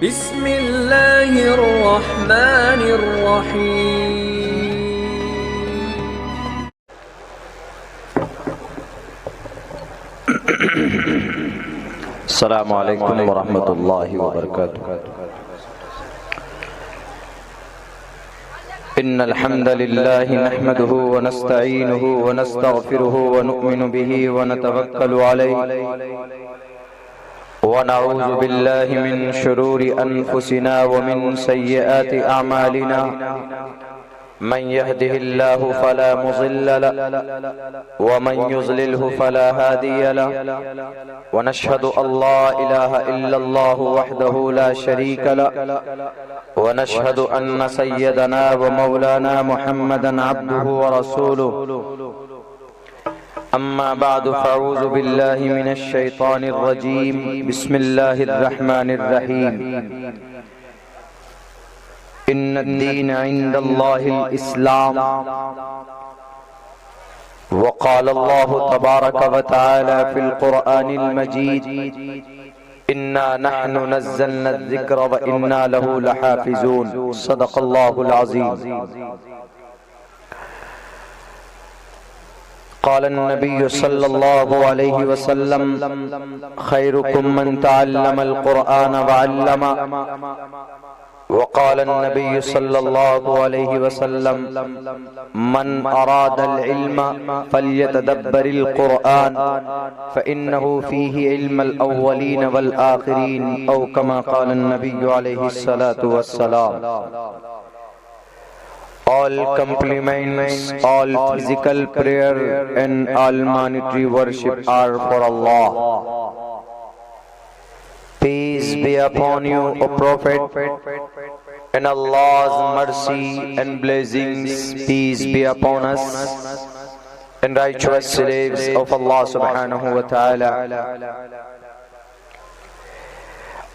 बिस्मिल्लाहिर्रहमानिर्रहीम। अस्सलामु अलैकुम वरहमतुल्लाहि वबरकातुहू। इन्नल हम्दलिल्लाहि नहमदुहु व नस्तईनुहु व नस्तगफिरुहु व नु'मिनु बिही व नतवक्कलु अलैहि व नऊज़ु बिल्लाहि मिन शुरूरि अनफुसिना व मिन सय्यिआति अमालिना। मन यहदिहिल्लाहु फला मुज़िल्ल लहु व मन युज़लिलहु फला हादिय लहु व नशहदु अल्ला इलाहा इल्लल्लाहु वहदहु ला शरीक लहु व नशहदु अन्न सय्यदना व मौलाना मुहम्मदन अब्दुहु व रसूलुहु। अम्मा बादु फ़अऊज़ु बिल्लाहि मिनश शैतानिर रजीम। बिस्मिल्लाहिर रहमानिर रहीम। इन्नद्दीन इंदल्लाहिल इस्लाम व क़ाल अल्लाहु तबारक व तआला फ़िल क़ुरआनिल मजीद इन्ना नहनु नज़्ज़लना ज़िक्र व इन्ना लहु लहाफ़िज़ून। सदक़ल्लाहुल अज़ीम। क़ाल अन्नबिय्यु सल्लल्लाहु अलैहि वसल्लम खैरुकुम मन तअल्लमल क़ुरआन व अल्लमा। वक़ाल अन्नबिय्यु सल्लल्लाहु अलैहि वसल्लम मन अरादल इल्म फ़ल्यतदब्बरिल क़ुरआन फ़इन्नहु फ़ीही इल्मुल अव्वलीन वल आख़िरीन औ कमा क़ाल अन्नबिय्यु अलैहि सलातु वस्सलाम। All compliments, all physical prayer and all monetary worship are for Allah. Peace be upon you, O Prophet, and Allah's mercy and blessings, peace be upon us, and righteous slaves of Allah subhanahu wa ta'ala.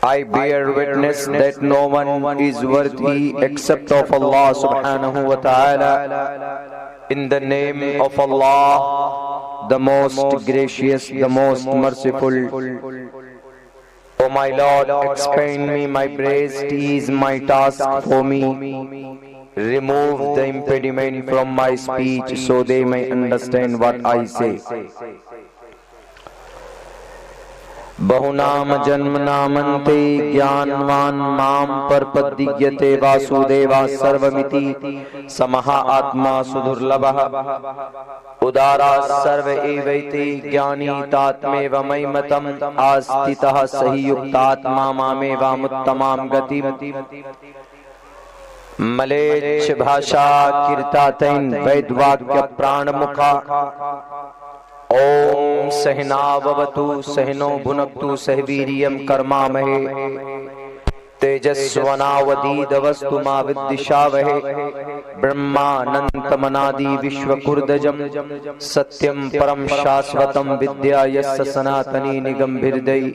I bear witness that no one is worthy except of Allah subhanahu wa ta'ala. In the name of Allah, the most gracious, the most merciful. O my Lord, expand me my praise, ease my task for me. Remove the impediment from my speech so they may understand what I say. बहुनाम जन्म नामन्ते ज्ञानवान माम परपद्यते वासुदेवा सर्वमिति समहा आत्मा सुदुर्लभः उदारा सर्व एवैते ज्ञानी तात्मेव मयिमतम् आस्थितः सहि युक्तात्मा मामेवामुत्तमां गतिम्। मलेच्छ भाषा कीर्तातैन वैद्वाक्य प्राणमुखा ओम सहनाववतु सहनो भुनक्तु सहवीर्यं कर्मामहे तेजस्वनावधीतमस्तु मा विद्विषावहे। ब्रह्मानन्तमनादि विश्वकुर्दजं सत्यं परं शाश्वतं विद्या यस्य सनातनी निगमभिर्दयि।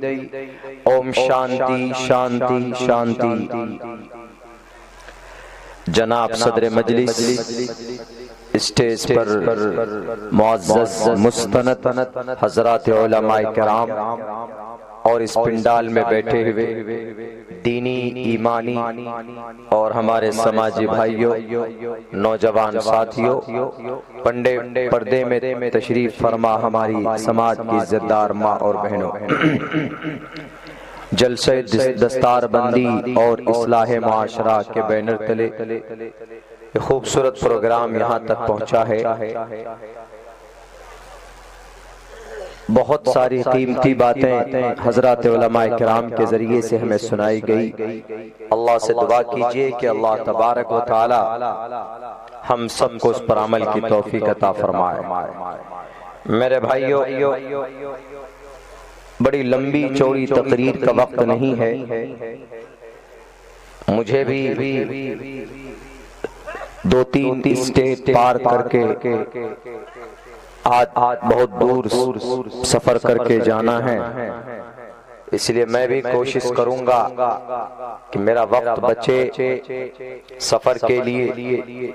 ओम शांति शांति शांति। जनाब सदर मजलिस, स्टेज पर मुअज़्ज़ज़ मुस्तनद हज़रात उलमाए किराम और इस पिंडाल में बैठे हुए दीनी ईमानी और हमारे समाजी भाइयों, नौजवान साथियों, पर्दे में तशरीफ फरमा हमारी समाज की इज्जतदार माँ और बहनों, जलसे दस्तारबंदी और इस्लाह मुआशरा के बैनर तले ये खूबसूरत प्रोग्राम यहाँ तक पहुँचा है। बहुत सारी कीमती बातें हज़रात उलमाए किराम के ज़रिए से हमें सुनाई गई। अल्लाह से दुआ कीजिए कि अल्लाह तबारक व तआला हम सबको उस पर अमल की तौफीक अता फरमाए। मेरे भाइयों, बड़ी लंबी चौड़ी तकरीर का वक्त नहीं है। मुझे भी 2-3 स्टेट पार करके आज बहुत दूर सफर करके जाना है, इसलिए मैं भी कोशिश करूंगा कि मेरा वक्त बचे सफर के लिए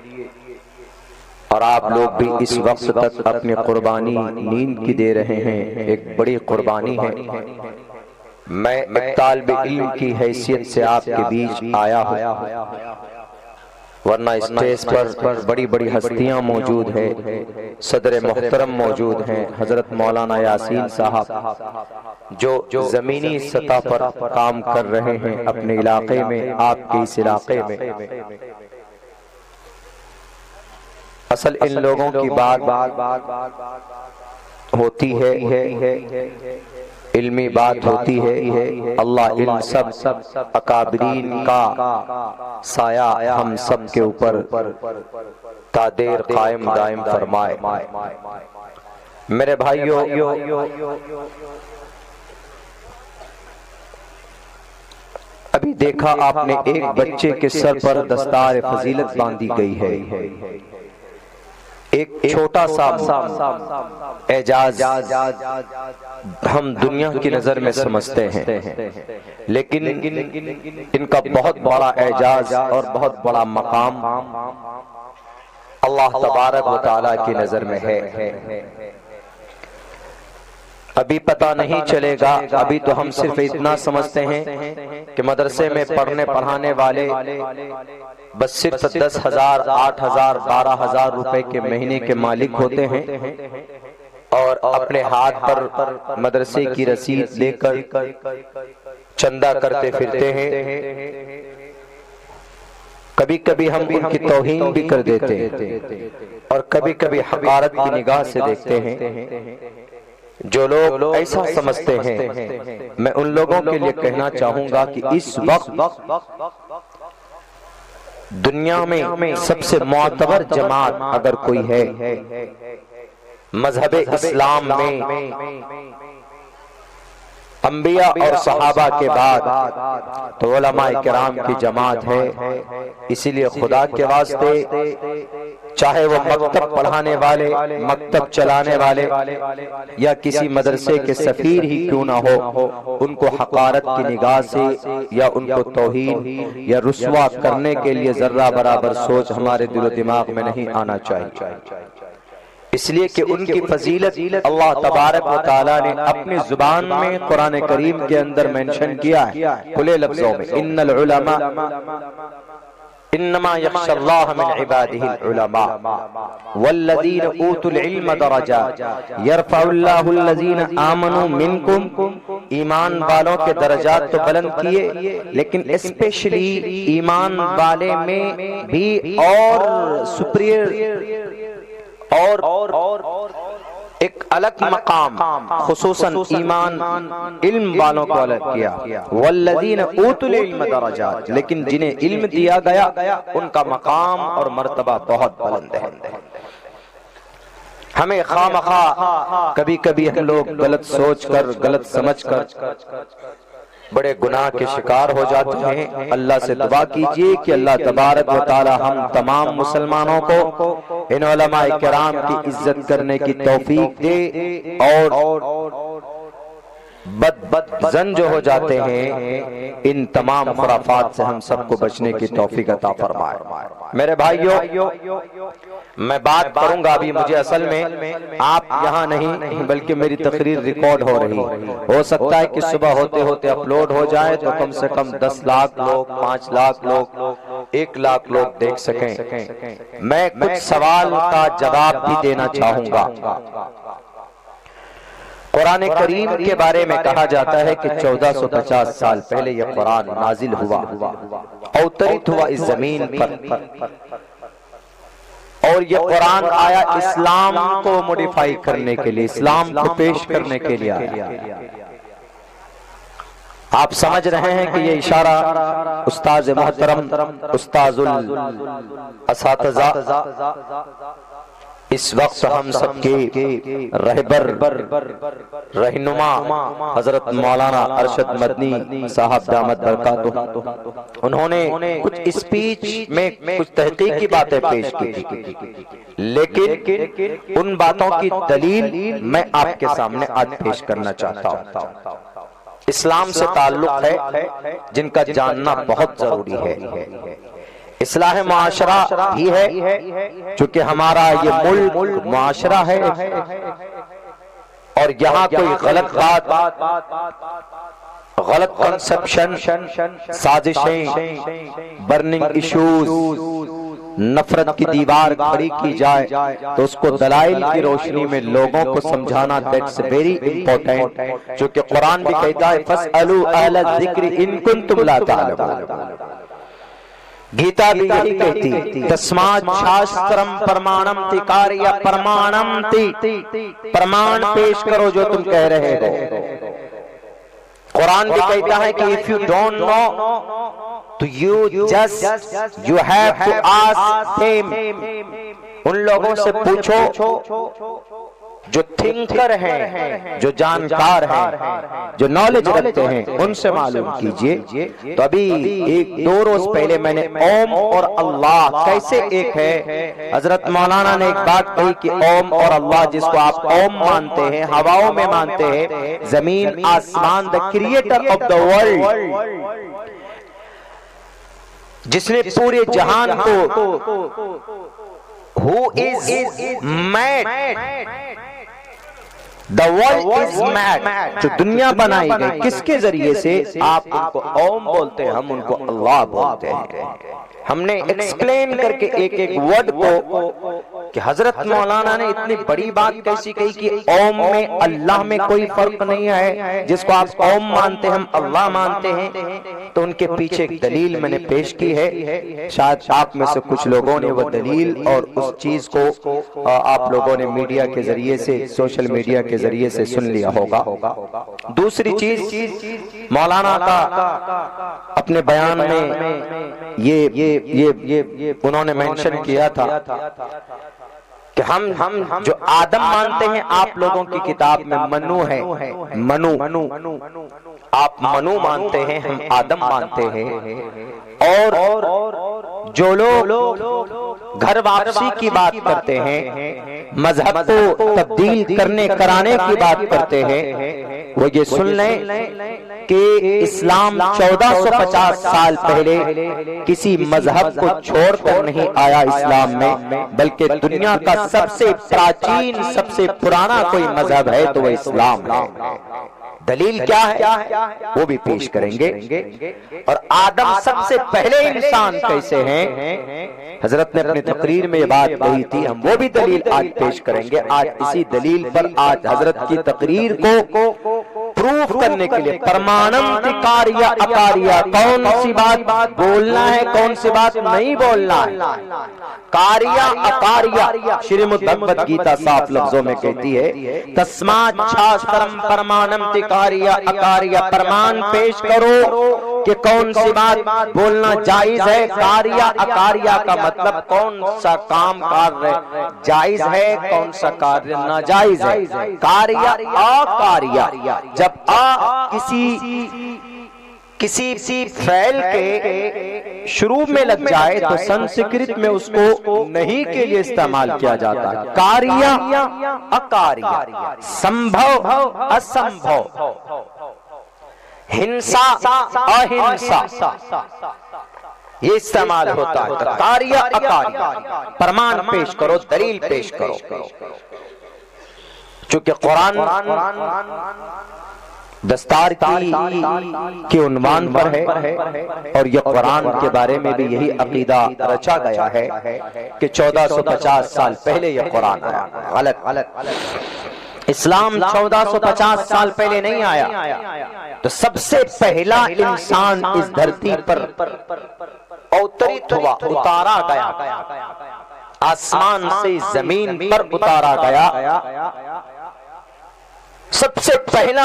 और आप लोग भी इस वक्त तक अपनी कुर्बानी नींद की दे रहे हैं। एक बड़ी कुर्बानी है। मैं एक तालिब इल्म की हैसियत से आपके बीच आया हूँ, वरना स्टेज पर बड़ी बड़ी हस्तियां मौजूद है। सदर मोहतरम मौजूद हैं, हजरत मौलाना यासीन साहब जो जमीनी सतह पर काम कर रहे हैं अपने इलाके में, आपके इस इलाके में। असल इन लोगों की बात होती है, इल्मी बात होती है। अल्लाह इन सब अकाबरीन का साया हम सब के ऊपर तादेर कायम दायम फरमाए। मेरे भाइयों, अभी देखा आपने एक बच्चे के सर पर दस्तार फजीलत बांधी गई है। एक छोटा सा एजाज हम दुनिया की नजर में समझते हैं, लेकिन इनका बहुत बड़ा एजाज और बहुत बड़ा मकाम अल्लाह तबारक व तआला की नजर में है। अभी पता नहीं चलेगा, अभी तो हम सिर्फ इतना समझते हैं कि मदरसे में पढ़ने पढ़ाने वाले बस सिर्फ 10,000, 8,000, 12,000 रुपए के महीने के मालिक होते हैं और अपने हाथ पर मदरसे की रसीद लेकर चंदा करते फिरते हैं। कभी कभी हम उनकी तौहीन भी कर देते हैं और कभी कभी हक़ारत की निगाह से देखते हैं। जो लोग ऐसा समझते हैं, मैं उन लोगों के लिए कहना चाहूंगा कि इस वक्त दुनिया में सबसे मोतबर जमात अगर कोई है मजहब इस्लाम में, अंबिया और सहाबा के बाद तो उलमाए किराम की जमात है। इसीलिए खुदा के वास्ते, चाहे वो मकतब पढ़ाने वाले, मकतब चलाने वाले या किसी मदरसे के सफीर ही क्यों ना हो, उनको हक़ारत की निगाह से या उनको तौहीन या रुस्वा करने के लिए जर्रा बराबर सोच हमारे दिलो दिमाग में नहीं आना चाहिए। इसलिए कि उनकी फजीलत अल्लाह तबारक व तआला ने अपनी जुबान में कुरान करीम के अंदर मेंशन किया है, खुले लफ्जों में, इन्नल उलमा इन्नमा यख्शल्लाह मिन इबादिहिल उलमा वल्लज़ीना ऊतुल इल्म दरजात यरफउल्लाहुल लज़ीना आमनू मिनकुम। ईमान वालों के दर्जात तो बुलंद किए, लेकिन स्पेशली ईमान वाले में भी और सुपीरियर और एक अलग मकाम खुसूसन ईमान इल्म वालों को अलग किया। वल्लज़ीना ऊतुल इल्म दरजात, लेकिन जिन्हें इल्म दिया गया उनका मकाम और मर्तबा बहुत बुलंद है। हमें खामखा कभी कभी हम लोग गलत सोच कर, गलत समझ कर बड़े गुनाह के शिकार हो जाते हैं। अल्लाह से दुआ कीजिए कि अल्लाह तबारक व तआला हम तमाम मुसलमानों को इन उलमाए किराम की इज्जत करने की तौफीक दे और बदजन जो हो जाते हैं इन तमाम खुराफात से हम सबको बचने की तौफीक अता फरमाए। मेरे भाइयों, मैं बात करूंगा अभी, मुझे असल में आप यहाँ नहीं बल्कि मेरी तकरीर रिकॉर्ड हो रही, हो सकता है कि सुबह होते होते अपलोड हो जाए तो कम से कम 10 लाख लोग, 5 लाख लोग, 1 लाख लोग देख सकें। मैं कुछ सवाल का जवाब भी देना चाहूंगा। कुरान करीम के बारे में कहा जाता है कि 1450 साल पहले यह कुरान नाजिल हुआ, अवतरित हुआ इस जमीन पर, और यह कुरान आया इस्लाम को मॉडिफाई करने के लिए, इस्लाम को पेश करने के लिए आया। आप समझ रहे हैं कि ये इशारा उस्ताद मोहतरम, उस्ताजुल असातिज़ा, इस वक्त हम सबके रहबर रहनुमा हजरत मौलाना अरशद मदनी साहब दामत बरकातुहू, उन्होंने कुछ स्पीच में कुछ तहकीकी बातें पेश की थी, लेकिन उन बातों की दलील मैं आपके सामने आज पेश करना चाहता हूँ। इस्लाम से ताल्लुक है जिनका जानना बहुत जरूरी है। इस्लाह मुआशरा भी है, चूंकि हमारा ये मुल्क मुआशरा है और यहाँ कोई गलत बात, गलत कंसेप्शन, साजिशें, बर्निंग इश्यूज, नफरत की दीवार खड़ी की जाए तो उसको दलाइल की रोशनी में लोगों को समझाना, दैट्स वेरी इंपॉर्टेंट। क्योंकि कुरान भी कहता है फस्अलू अहल ज़िक्र इन कुंतुम ला तालमून। गीता भी यही कहती है तस्मात् शास्त्रम प्रमाणम ति कार्य प्रमाणम ति, प्रमाण पेश करो जो तुम कह रहे हो। कुरान भी कहता है कि इफ यू डोंट नो तो you have to ask them, उन लोगों से पूछो जो थिंकर हैं, जो जानकार हैं, जो नॉलेज रखते हैं, उनसे मालूम कीजिए। तो अभी एक दो रोज पहले मैंने ओम और अल्लाह कैसे एक है, हजरत मौलाना ने एक बात कही कि ओम और अल्लाह, जिसको आप ओम मानते हैं, हवाओं में मानते हैं, जमीन आसमान, the creator of the world, जिसने पूरे जहान को, who is mad, the world is mad, जो दुनिया बनाई गई किसके जरिए से, आप उनको ओम बोलते हैं, हम उनको अल्लाह बोलते हैं। हमने एक्सप्लेन करके एक एक वर्ड को कि हजरत मौलाना ने इतनी बड़ी बात कैसी कही कि ओम में अल्लाह में कोई फर्क नहीं है, जिसको आप ओम मानते हैं हम अल्लाह मानते हैं। तो उनके पीछे एक दलील मैंने पेश की है, शायद आप में से कुछ लोगों ने वो दलील और उस चीज को आप लोगों ने मीडिया के जरिए से, सोशल मीडिया के जरिए से सुन लिया होगा। दूसरी चीज मौलाना का अपने बयान में ये उन्होंने मेंशन किया था कि हम जो आदम मानते हैं, आप लोगों की किताब में मनु है, मनु आप मनु मानते हैं, हम आदम मानते हैं। और जो लोग घर वापसी की बात करते हैं, मजहब को तब्दील करने कराने की बात करते हैं, वो ये सुन लें कि इस्लाम 1450 साल पहले किसी मजहब को छोड़कर नहीं आया इस्लाम में, बल्कि दुनिया का सबसे प्राचीन, सबसे पुराना कोई मजहब है तो वह इस्लाम है। दलील क्या है वो भी पेश करेंगे। और आदम सबसे पहले इंसान कैसे हैं, हजरत ने अपनी तकरीर में ये बात कही थी, हम वो भी दलील आज पेश करेंगे। आज इसी दलील पर, आज हजरत की तकरीर को प्रूफ करने के लिए प्रमाणम तिकारिया अकारिया, कौन सी बात बोलना है, कौन सी बात नहीं बोलना है, कारिया अकारिया श्रीमद् भगवद गीता साफ लफ्जों में कहती है तस्मात् शास्त्रम प्रमाणम तिकारिया अकारिया, प्रमाण पेश करो कि कौन सी बात बोलना जायज है। कारिया अकारिया का मतलब कौन सा काम कार्य जायज है, कौन सा कार्य नाजायज है। कारिया अकारिया, जब आ किसी फैल के शुरू में लग जाए तो संस्कृत में उसको नहीं के लिए इस्तेमाल किया जाता है। कारिया अकारिया, संभव असंभव, हिंसा अहिंसा, ये इस्तेमाल होता है। तो कारिया अकारिया, प्रमाण पेश करो, दलील पेश करो। चूंकि कुरान दस्तार की उन्वान पर है और यह कुरान के बारे में भी यही अकीदा रचा गया है कि 1450 साल पहले यह कुरान आया। गलत, इस्लाम 1450 साल पहले नहीं आया। तो सबसे पहला इंसान इस धरती पर अवतरित हुआ, उतारा गया, आसमान से जमीन पर उतारा गया। सबसे पहला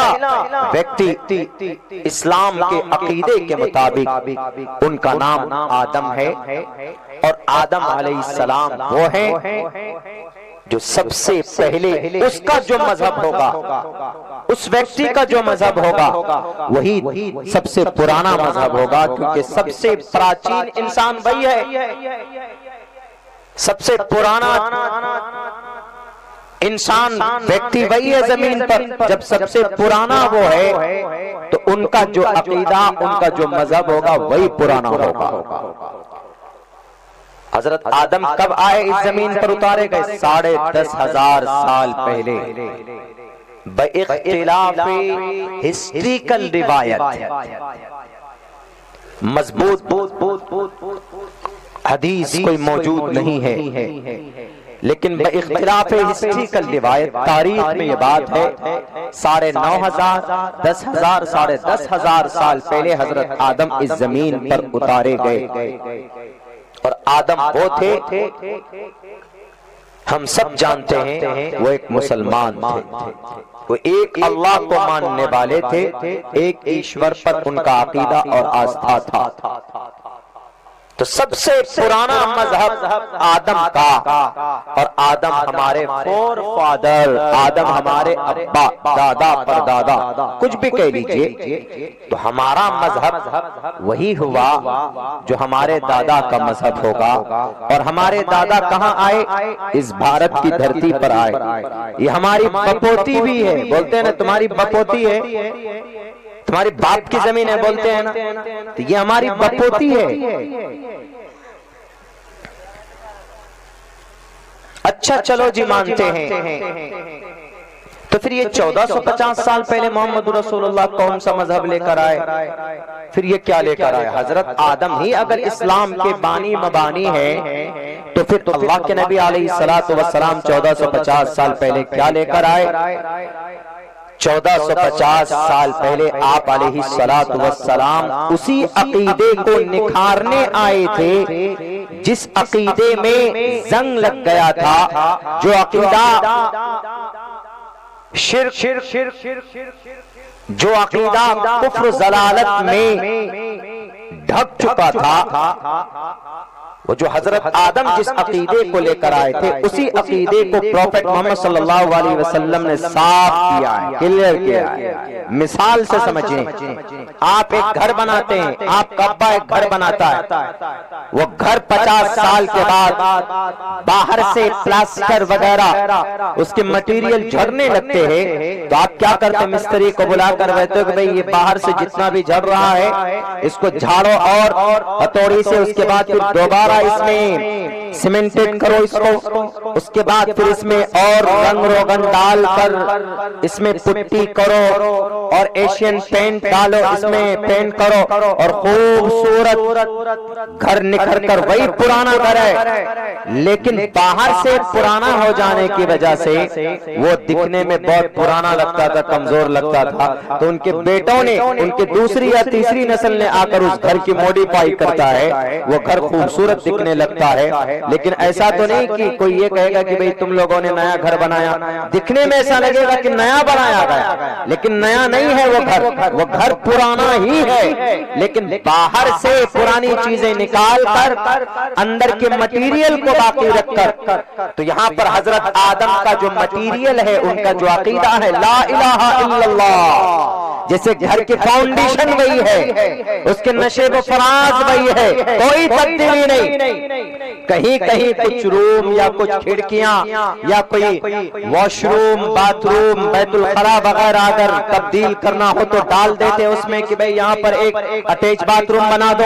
व्यक्ति इस्लाम के अकीदे के मुताबिक उनका नाम आदम है। और आदम अलैहिस्सलाम वो है जो सबसे पहले, उसका जो मजहब होगा, उस व्यक्ति का जो मजहब होगा वही सबसे पुराना मजहब होगा, क्योंकि सबसे प्राचीन इंसान वही है। सबसे पुराना इंसान व्यक्ति वही है जमीन पर। जब सबसे पुराना वो है तो उनका जो अकीदा, उनका जो मजहब होगा वही पुराना होगा। हजरत आदम कब आए, इस जमीन पर उतारे गए 10,500 साल पहले। बइख्तिलाफे हिस्ट्रिकल रिवायत, मजबूत हदीस कोई मौजूद नहीं है, लेकिन बइख्तिलाफे हिस्ट्रिकल रिवायत तारीख में ये बात है 9,500, 10,000, 10,500 साल पहले हजरत आदम इस जमीन पर उतारे गए। और आदम वो थे, हम सब जानते हैं, वो एक मुसलमान थे, वो एक अल्लाह को मानने वाले थे, एक ईश्वर पर उनका अकीदा और आस्था था। तो सबसे पुराना मजहब आदम का, और आदम हमारे फोर फादर, आदम हमारे अब्बा, दादा परदादा, कुछ भी कह लीजिए, तो हमारा मजहब वही हुआ जो हमारे दादा का मजहब होगा। और हमारे दादा कहाँ आए? इस भारत की धरती पर आए। ये हमारी बपोती भी है, बोलते हैं ना तुम्हारी बपोती है, तुम्हारी बाप की जमीन है, बोलते हैं ना, तो ये हमारी बपोती है। अच्छा चलो जी, मानते हैं, तो फिर ये 1450 साल पहले मोहम्मद रसूलुल्लाह कौन सा मजहब लेकर आए? फिर ये क्या लेकर आए? हजरत आदम ही अगर इस्लाम के बानी मबानी है, तो फिर तो अल्लाह के नबी अलैहिस्सलातु वस्सलाम 1450 साल पहले क्या लेकर आए? 1450 साल पहले आप अलैहिस्सलातु वस्सलाम उसी अकीदे को निखारने आए थे जिस अकीदे में जंग लग गया था, जो अकीदा जो अकीदा कुफ्र ज़लालत में ढक चुका था, वो जो हजरत आदम जिस अकीदे को लेकर आए थे, उसी अकीदे को प्रॉफेट मोहम्मद सल्लल्लाहु अलैहि वसल्लम ने साफ किया है, क्लियर किया है। मिसाल से समझें, आप एक घर बनाते हैं, आपका अब्बा एक घर बनाता है, वो घर 50 साल के बाद बाहर से प्लास्टर वगैरह उसके मटेरियल झड़ने लगते हैं, तो आप क्या करते हैं? मिस्त्री को बुलाकर कहते हो कि भाई ये बाहर से जितना भी झड़ रहा है इसको झाड़ो और हथौड़ी से, उसके बाद फिर दोबारा इसमें सीमेंटेड करो इसको, उसके बाद फिर इसमें और रंग रोगन डालकर इसमें पुट्टी करो और एशियन पेंट डालो, इसमें पेंट करो और खूबसूरत घर निखर कर वही पुराना घर है। लेकिन बाहर से पुराना हो जाने की वजह से वो दिखने में बहुत पुराना लगता था, कमजोर लगता था, तो उनके बेटों ने, उनकी दूसरी या तीसरी नस्ल ने आकर उस घर की मॉडिफाई करता है, वो घर खूबसूरत दिखने लगता है। लेकिन ऐसा तो नहीं कि कोई ये कहेगा कि भाई तुम लोगों ने नया घर बनाया, दिखने में ऐसा लगेगा कि नया बनाया गया, लेकिन नया नहीं है वो घर पुराना ही है, लेकिन बाहर से पुरानी चीजें निकाल कर अंदर के मटेरियल को बाकी रखकर, तो यहाँ पर हजरत आदम का जो मटेरियल है, उनका जो अकीदा है ला इलाहा इल्लल्लाह, जैसे घर की फाउंडेशन वही है, उसके नशेब फराज वही है, कोई तब्दीली नहीं। कहीं कहीं कुछ रूम या कुछ खिड़कियां या कोई वॉशरूम, बाथरूम, बैतुल खला वगैरह अगर तब्दील करना हो तो डाल देते उसमें कि भाई यहाँ पर एक अटैच बाथरूम बना दो,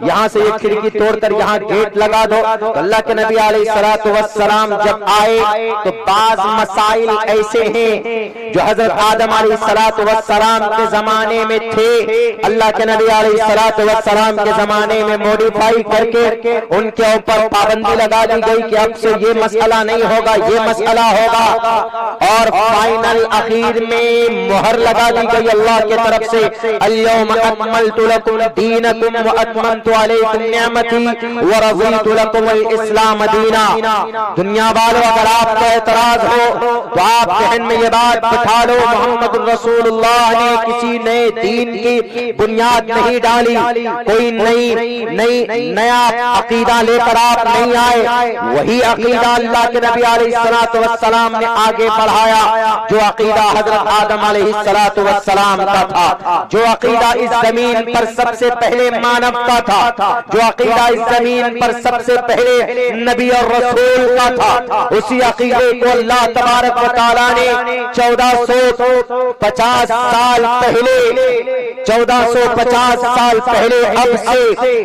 यहाँ से एक खिड़की तोड़कर यहाँ गेट लगा दो। तो अल्लाह के नबी अलैहिस्सलातु वस्सलाम जब आए तो बाज मसाइल ऐसे हैं जो हजरत आदम अलैहिस्सलातु वस्सलाम के जमाने में थे, अल्लाह के नबी अलैहिस्सलातु वस्सलाम के जमाने में मॉडिफाई करके उनके ऊपर पाबंदी लगा दी गई कि अब से ये मसला नहीं होगा, ये मसला होगा, और फाइनल आखिर में मुहर लगा दी गई अल्लाह की तरफ से, अल-यौम अकमलतु लकुम दीनकुम व अतममतु अलैकुम निअमती व रज़ीतु लकुमुल इस्लाम दीना। दुनिया वालों, अगर आपको एतराज हो तो आप जहन में ये बात बिठा लो, मोहम्मद रसूलुल्लाह ने किसी नए दीन की बुनियाद नहीं डाली, कोई नया अकीदा लेकर आप नहीं आए, वही अकीदा अल्लाह के नबी अलैहिस्सलातु वस्सलाम ने आगे बढ़ाया, जो अकीदा हजरत आदम अलैहिस्सलातु वस्सलाम का था, जो अकीदा इस जमीन पर सबसे पहले मानव का था, जो अकीदा इस जमीन पर सबसे पहले नबी और रसूल का था, उसी अकीदे को अल्लाह तबारक व तआला ने 1450 साल पहले 1450 साल पहले अब से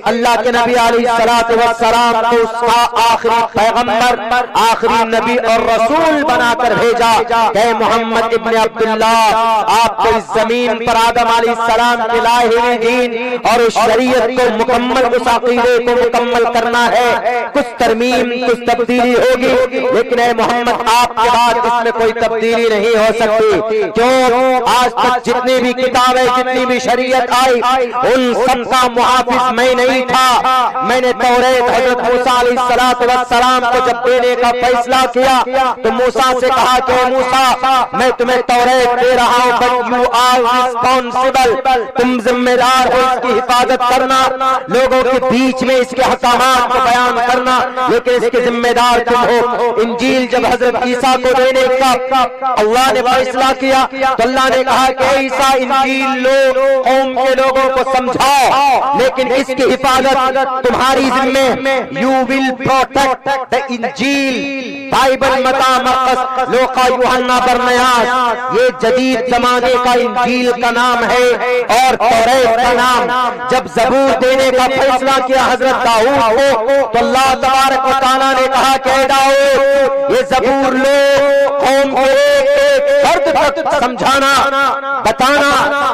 अल्लाह के नबी अलैहिस्सलातु वस्सलाम को उसका आखिरी पैगंबर, आखिरी नबी और रसूल बनाकर भेजा कि मोहम्मद इब्न अब्दुल्लाह, आपको इस जमीन पर आदम अलैहिस्सलाम के लाए हुए दीन और उस शरीयत को मुकम्मल, उस अकीदे को मुकम्मल करना है। कुछ तरमीम, कुछ तब्दीली होगी, लेकिन ए मोहम्मद आपके बाद इसमें कोई तब्दीली नहीं हो सकती। क्यों? आज तक जितनी भी किताबें, जितनी भी शरीयत आई, उन सबका मुहाफिज मैं नहीं था। मैंने तौरेत हजरत मूसा अलैहिस्सलातु वस्सलाम को जब देने का फैसला किया तो मूसा से कहा कि मूसा, मैं तुम्हें तौरेत दे रहा हूं, बट यू आर रिस्पॉन्सिबल, तुम जिम्मेदार हो इसकी हिफाजत करना, लोगों के बीच में इसके हकामात को बयान करना, लेकिन इसके जिम्मेदार तुम हो। इंजील जब हजरत ईसा को देने का अल्लाह ने फैसला किया तो अल्लाह ने कहा कि ईसा इंजील लो, कौम के लोगों को समझाओ, लेकिन इसकी हिफाजत तुम्हारी जिम्मे। यू विल प्रोटेक्ट द इंजील, बाइबल, मता, मरकस, लोका, यूहन्ना, बरनयास, ये जदीद जमाने का इंजील का नाम है और तौरेत का नाम। जब जबूर देने का फैसला किया हजरत दाऊद को तो अल्लाह तबारक व तआला ने कहा कि दाऊद, ये जबूर लो, कौम को एक तक समझाना, बताना,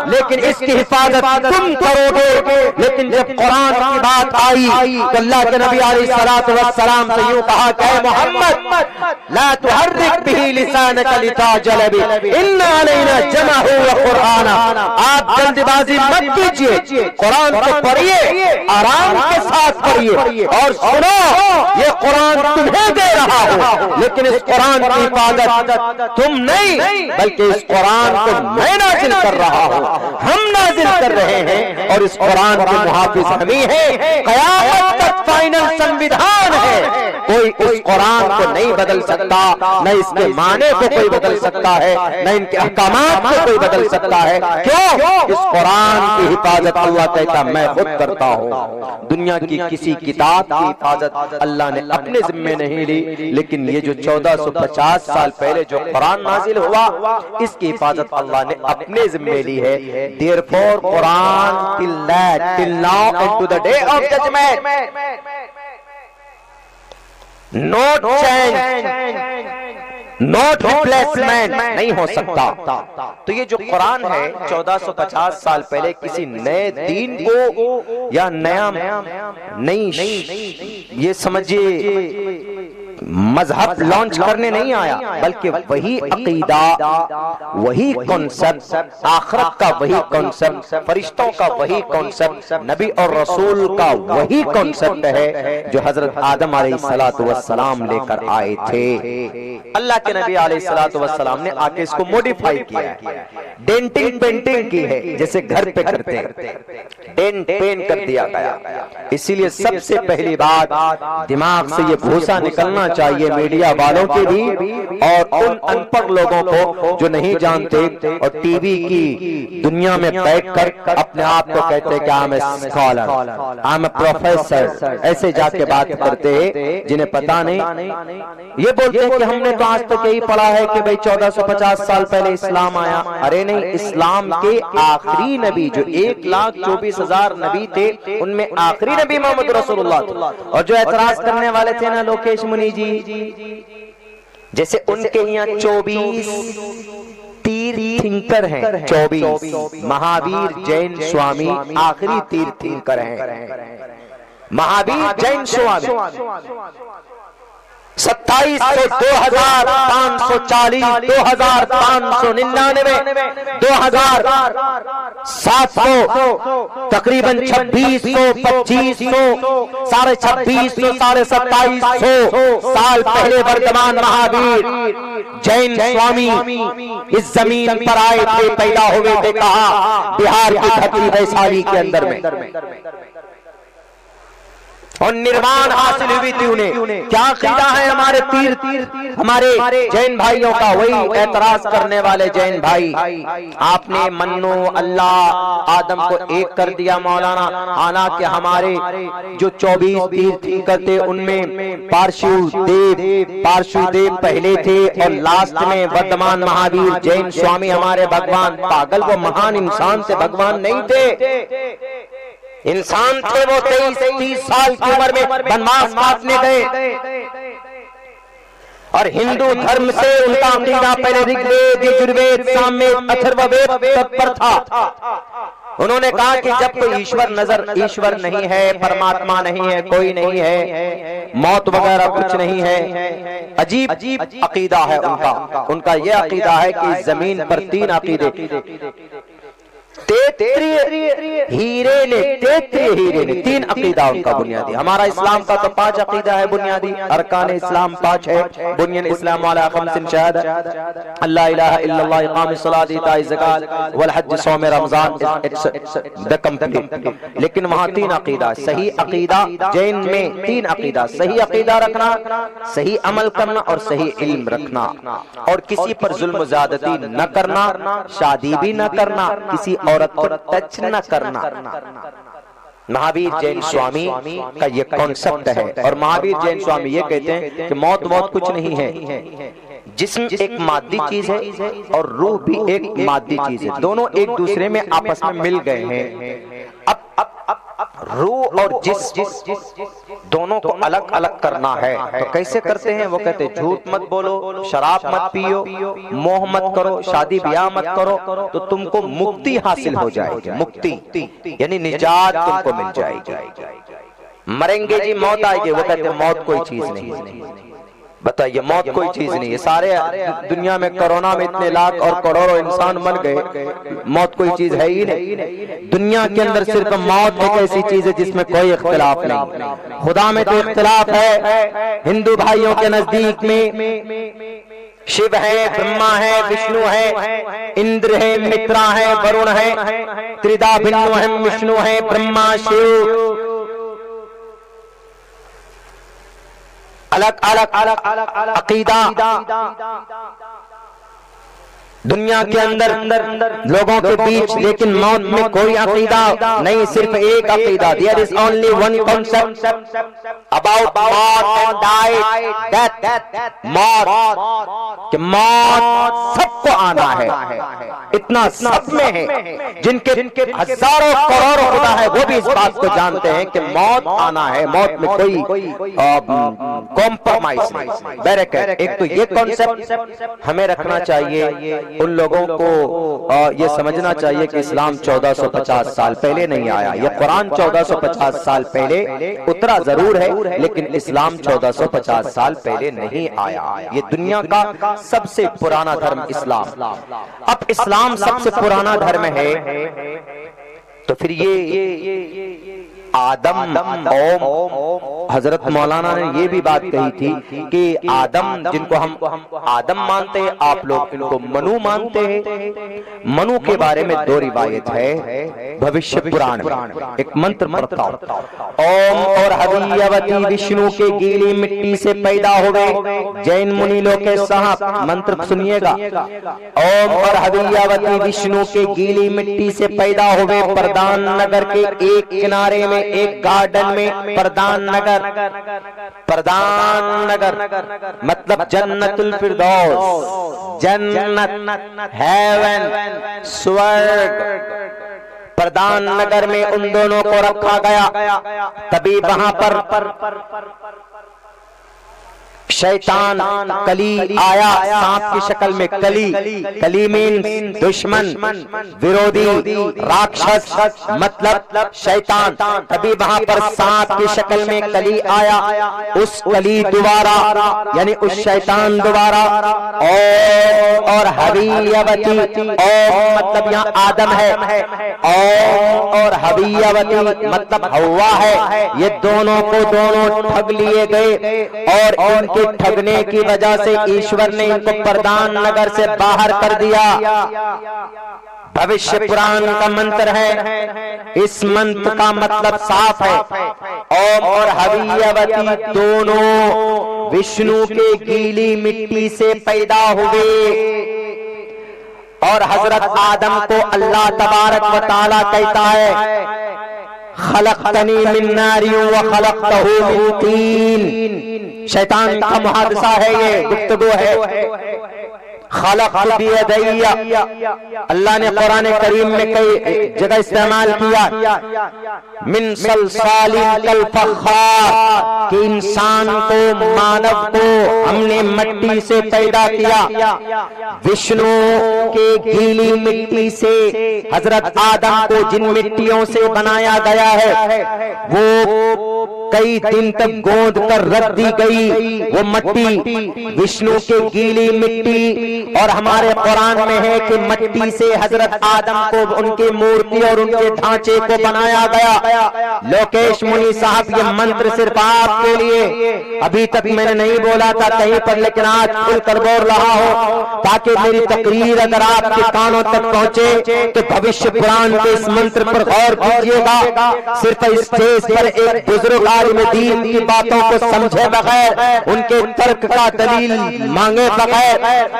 लेकिन इसकी हिफाजत तुम करोगे। लेकिन जब कुरान की बात आई तो अल्लाह के नबी अलैहिस्सलातु वस्सलाम से यूं कहा कि मोहम्मद, ला तुहर्रिक बिही लिसानका लिताजल बिही, इन्ना अलैना जमअहु व कुरआना। आप जल्दबाजी मत कीजिए, कुरान को पढ़िए, आराम के साथ पढ़िए और सुनो, ये कुरान तुम्हें दे रहा हूं, लेकिन इस कुरान की हिफाजत तुम नहीं, बल्कि इस कुरान को मैं नाजिल कर रहा हूं, हम नाजिल कर रहे हैं और इस कुरान के मुहाफिज हम ही हैं। क़यामत तक फाइनल संविधान है, कोई इस कुरान को नहीं बदल सकता, न इसके माने को कोई बदल सकता है, न इनके अहकामात को कोई बदल सकता है। क्यों? इस कुरान की हिफाजत अल्लाह कहता मैं खुद करता हूं। दुनिया की किसी किताब की हिफाजत अल्लाह ने अपने जिम्मे नहीं ली, लेकिन ये जो 1450 साल पहले जो कुरान नाजिल हुआ, इसकी हिफाजत अल्लाह ने अपने जिम्मे ली है। Therefore, Quran till that, till now and to the day of judgment, not change, not replacement नहीं हो सकता। तो ये जो कुरान है 1450 साल पहले किसी नए दीन को या नया नई ये समझिए मजहब लॉन्च करने नहीं आया, बल्कि वही अकीदा, वही कॉन्सेप्ट, आखिरत का वही कॉन्सेप्ट, फरिश्तों का वही कॉन्सेप्ट, नबी और रसूल का वही कॉन्सेप्ट है जो हजरत आदम अलैहिस्सलातु वस्सलाम लेकर आए थे। अल्लाह के नबी अलैहिस्सलातु वस्सलाम ने आके इसको मॉडिफाई किया है, डेंटिंग पेंटिंग की है, जैसे घर पे करते हैं, डेंट पेंट कर दिया गया। इसीलिए सबसे पहली बात, दिमाग से ये भूसा निकलना चाहिए मीडिया वालों के भी और उन अनपढ़ लोगों को जो नहीं जानते और टीवी की दुनिया में बैठकर अपने आप को कहते कि I am a scholar, I am a professor, ऐसे जाके बात करते हैं जिन्हें पता नहीं। ये बोलते हैं कि हमने तो आज तक यही पढ़ा है कि भाई 1450 साल पहले इस्लाम आया। अरे नहीं, इस्लाम के आखिरी नबी जो 1,24,000 नबी थे, उनमें आखिरी नबी मोहम्मद रसूलुल्लाह थे। और जो एतराज करने वाले थे ना लोकेश मुनि जी, जैसे उनके यहाँ 24 तीर्थंकर हैं, 24 महावीर जैन स्वामी आखिरी तीर्थंकर हैं। महावीर जैन स्वामी 2700, 2540, 2599, 2700, तकरीबन 2600, 2500, 2650, 2750 साल पहले वर्तमान महावीर जैन स्वामी इस जमीन पर आए थे, पैदा हुए थे। कहा? बिहार की धरती वैशाली के अंदर में। और निर्वाण हासिल हुई थी उन्हें। क्या अकीदा है हमारे हमारे जैन भाइयों का? वही एतराज करने वाले जैन भाई, आपने मन्नो अल्लाह आदम को एक कर दिया मौलाना, हालांकि हमारे जो 24 तीर्थंकर थे उनमें पार्श्वदेव पहले थे और लास्ट में वर्धमान महावीर जैन स्वामी हमारे भगवान। पागल, वो महान इंसान थे, भगवान नहीं थे। इंसान थे वो। 23-30 साल की उम्र में वनवास काटने गए और हिंदू धर्म से उनका अकीदा पहले ऋग्वेद, यजुर्वेद, सामवेद, अथर्ववेद तक पर था। उन्होंने कहा कि जब कोई ईश्वर नहीं है, परमात्मा नहीं है, कोई नहीं है, मौत वगैरह कुछ नहीं है। अजीब अकीदा है उनका यह अकीदा है कि जमीन पर 3 अकीदे, 33 हीरे ने 3 अकीदा उनका बुनियादी। हमारा इस्लाम का तो 5 अकीदा है बुनियादी, अरकान इस्लाम 5 है। बुनियाद इस्लाम वाला खम्सिन शहादत, अल्लाह इलाहा इल्लल्लाह, इकाम सलात, इता ज़कात वल हज, सौम रमजान, द कंप्लीट। लेकिन वहाँ 3 अकीदा। सही अकीदा जैन में 3 अकीदा, सही अकीदा रखना, सही अमल करना और सही इल्म रखना, और किसी पर जुल्म ज़्यादती न करना, शादी भी न करना, किसी औरत को टच न करना। महावीर जैन स्वामी का ये कॉन्सेप्ट है। और महावीर जैन स्वामी ये कहते हैं कि मौत कुछ नहीं है, जिस्म एक मादी चीज है और रूह भी एक मादी चीज है, दोनों एक दूसरे में आपस में मिल गए हैं। अब रूह और जिस्म दोनों को अलग अलग करना है, तो कैसे करते हैं? वो कहते हैं झूठ मत बोलो, शराब मत पियो, मोह मत करो, शादी ब्याह मत करो, तो तुमको मुक्ति हासिल हो जाएगी। मुक्ति यानी निजात तुमको मिल जाएगी। मरेंगे जी, मौत आएगी। वो कहते हैं मौत कोई चीज नहीं है। बताइए, मौत कोई चीज नहीं है। सारे दुनिया में कोरोना में इतने लाख और करोड़ों इंसान मर गए, मौत कोई चीज है ही नहीं। दुनिया के अंदर सिर्फ मौत एक ऐसी चीज है जिसमें कोई इख्तिलाफ नहीं। खुदा में तो इख्तिलाफ है। हिंदू भाइयों के नजदीक में शिव है, ब्रह्मा है, विष्णु है, इंद्र है, मित्रा है, वरुण है, त्रिधा भिन्नु है, विष्णु है, ब्रह्मा, शिव, अलग अलग अकीदा। दुनिया के अंदर लोगों के बीच, लेकिन मौत में कोई अकीदा नहीं, सिर्फ एक अकीदा। There is only one concept about मौत एंड डेथ। मौत कि मौत सबको आना है, इतना सब में है। जिनके हजारों करोड़ों खुदा है वो भी इस बात को जानते हैं कि मौत आना है, मौत में कोई कॉम्प्रोमाइज नहीं। बैरकैट एक तो ये कॉन्सेप्ट हमें रखना चाहिए। उन लोगों को ये समझना चाहिए कि इस्लाम 1450 साल पहले नहीं आया। ये कुरान 1450 साल पहले उतरा जरूर है, लेकिन इस्लाम 1450 साल पहले नहीं आया। ये दुनिया का सबसे पुराना धर्म इस्लाम। अब इस्लाम सबसे पुराना धर्म है, तो फिर ये आदम ओम, हजरत मौलाना ने ये भी बात कही थी कि आदम, जिनको हम आदम मानते हैं, आप लोग इनको मनु मानते हैं। मनु के बारे में 2 रिवायत है भविष्य पुराण में। एक मंत्र पढ़ता हूं। ओम और हवियवती विष्णु के गीली मिट्टी से पैदा हुए। जैन मुनि लोग के साहब मंत्र सुनिएगा। ओम और हवियवती विष्णु के गीली मिट्टी से पैदा हुए। प्रधान नगर के एक किनारे में, एक गार्डन में, प्रधान नगर मतलब जन्नतुल फिरदौस, जन्नत, हेवन, स्वर्ग। प्रधान नगर में उन दोनों को रखा गया। तभी वहां पर शैतान कली आया, सांप की शक्ल में। कली मीन्स दुश्मन, विरोधी, राक्षस मतलब शैतान। तभी वहां पर सांप की शक्ल में कली आया। उस कली द्वारा यानी उस शैतान द्वारा और हवियवती, ओम मतलब यहाँ आदम है, ओम और हवियवती मतलब हव्वा है। ये दोनों ठग लिए गए और इनके ठगने की वजह से ईश्वर ने इनको प्रधान नगर से बाहर कर दिया। भविष्य पुराण का मंत्र है। इस मंत्र का मतलब साफ है। ओम और हवियवती दोनों विष्णु के गीली मिट्टी से पैदा हुए और हजरत आदम को अल्लाह तबारक व तआला कहता है खलक़तनी मिन नारिन व खलक़तहू मिन तीन। शैतान का मुहादसा है, ये गुफ्तगू है। खलक़त बियदैया, अल्लाह ने कुरान करीम में कई जगह इस्तेमाल किया मिन सलसालिन कल फख्खार, कि इंसान को, मानव को हमने मिट्टी से पैदा किया। विष्णु के गीली मिट्टी से हजरत आदम को जिन मिट्टियों से बनाया गया है वो कई दिन तक गोंद कर रख दी गई। वो मिट्टी विष्णु के गीली मिट्टी, और हमारे कुरान में है कि मिट्टी से हजरत आदम को उनकी मूर्ति और उनके ढांचे को बनाया गया। लोकेश मुनि साहब, ये मंत्र सिर्फ आपके लिए, अभी तक मैंने नहीं बोला था कहीं पर, लेकिन आज खुलकर बोल रहा हो ताकि मेरी तकरीर अगर आपके कानों तक पहुंचे तो भविष्य पुराण के इस मंत्र पर गौर कीजिएगा। सिर्फ स्टेज पर एक बुजुर्ग आलिम दीन की बातों को समझे बगैर, उनके तर्क का दलील मांगे बगैर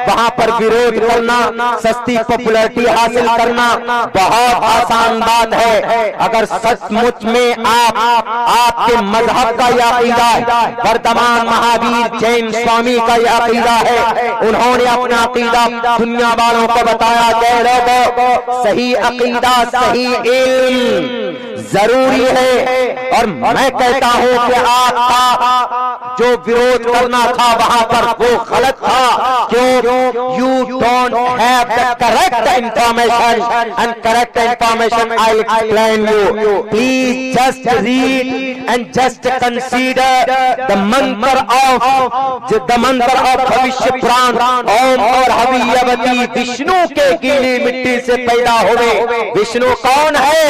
वहां पर विरोध करना, सस्ती पॉपुलैरिटी हासिल करना बहुत आसान बात है। अगर सचमुच में आपके मजहब का यह अकीदा है, वर्तमान महावीर जैन स्वामी का यह अकीदा है, उन्होंने अपना अकीदा दुनिया वालों को बताया कि लोगों सही अकीदा, सही इल्म जरूरी है। और मैं कहता हूं कि आपका जो विरोध करना था वहां पर वो गलत था। क्यों? You don't have the correct information, and correct information I will explain you. Please just read and just consider the मंत्र ऑफ भविष्य पुराण। ओम और हवियवती विष्णु के गीली मिट्टी से पैदा हुए। विष्णु कौन है?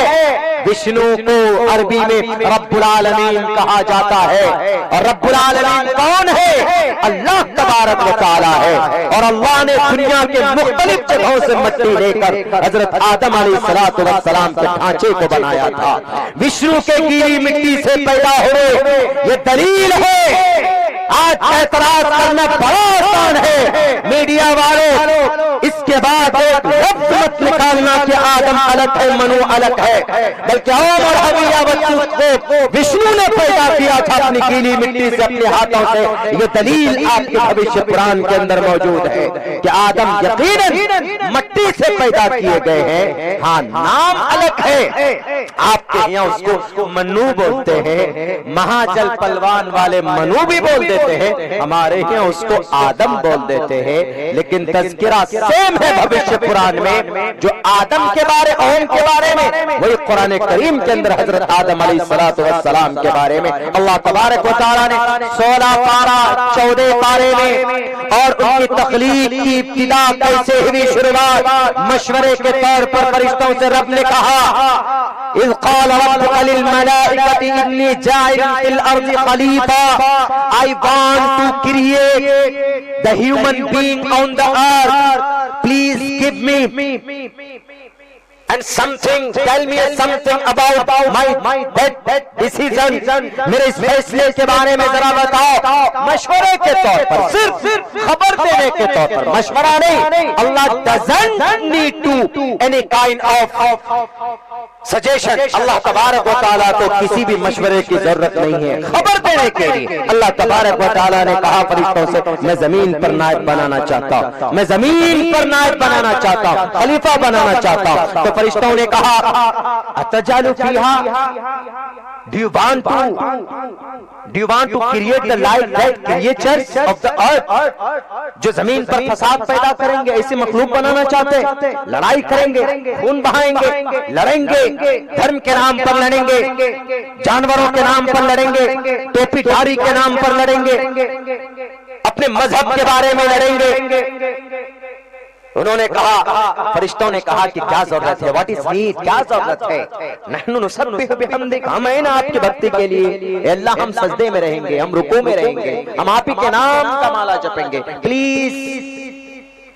विष्णु को अरबी में रब्बुल आलमीन कहा जाता है। और रब्बुल आलमीन कौन है? अल्लाह तबारक व तआला है। और अल्लाह ने दुनिया के मुख्तलिफ जगहों से मिट्टी लेकर हजरत आदम अलैहिस्सलातु वस्सलाम के ढांचे को बनाया था। विष्णु के गीली मिट्टी से पैदा हुए, ये दलील है। आज ऐतराज करना बड़ा आसान है। मीडिया वालों, इसके बाद एक लफ्ज मत निकालना कि आदम अलग है, मनु अलग है, बल्कि ओम और हवियवती को विष्णु ने पैदा किया था अपनी गीली मिट्टी से, अपने हाथों से। ये दलील आपके भविष्य पुराण के अंदर मौजूद है कि आदम यकीनन मिट्टी से पैदा किए गए हैं। हाँ, नाम अलग है। आपके यहाँ उसको मनु बोलते हैं, महाजल पलवान वाले मनु भी बोल देते हैं, हमारे यहाँ उसको आदम बोल देते हैं। लेकिन तज़किरा सेम है भविष्य पुराण में। जो आदम के बारे, ओम के बारे में, वही कुरान करीम के अंदर हजरत आदम अलैहिस्सलातु वस्सलाम के बारे में अल्लाह तबारक व तआला ने 16 पारा 14 पारे में, और उनकी तख्लीक की इब्तिदा कैसे हुई, शुरुआत मशवरे के तौर पर फरिश्तों से रब ने कहा, इज़ क़ाल रब्बुका लिल मलाइकति इन्नी जाइलुन फिल अर्ज़ि खलीफा, I want to create the human being on the earth, please give me and something, tell me something about my that decision, मेरे इस फैसले के बारे में जरा बताओ। मशवरे के तौर पर, सिर्फ खबर देने के तौर पर, मशवरा नहीं। Allah doesn't need to any kind of suggestion. Allah तबारक व तआला को किसी भी मशवरे की जरूरत नहीं है। खबर देने के लिए अल्लाह तबारक व तआला ने कहा फरिश्तों से, मैं जमीन पर नायब बनाना चाहता हूँ, मैं जमीन पर नायब बनाना चाहता हूँ, खलीफा बनाना चाहता हूँ। तो फरिश्तों ने कहा, अतजालु फीहा, do you want to create the like that creatures of the earth, जो जमीन पर फसाद पैदा करेंगे, ऐसी मखलूक बनाना चाहते हैं, लड़ाई करेंगे, खून बहाएंगे, लड़ेंगे, धर्म के नाम पर लड़ेंगे, जानवरों के नाम पर लड़ेंगे, टोपीधारी के नाम पर लड़ेंगे, अपने मजहब के बारे में लड़ेंगे। उन्होंने कहा, फरिश्तों ने कहा कि क्या जरूरत है, व्हाट इज नीड, क्या जरूरत है। नहनु नुसब्बिहु बिहम्दिक, हम है ना आपकी भक्ति के लिए, अल्लाह हम सजदे में रहेंगे, हम रुकू में रहेंगे, हम आप ही के नाम का माला जपेंगे, प्लीज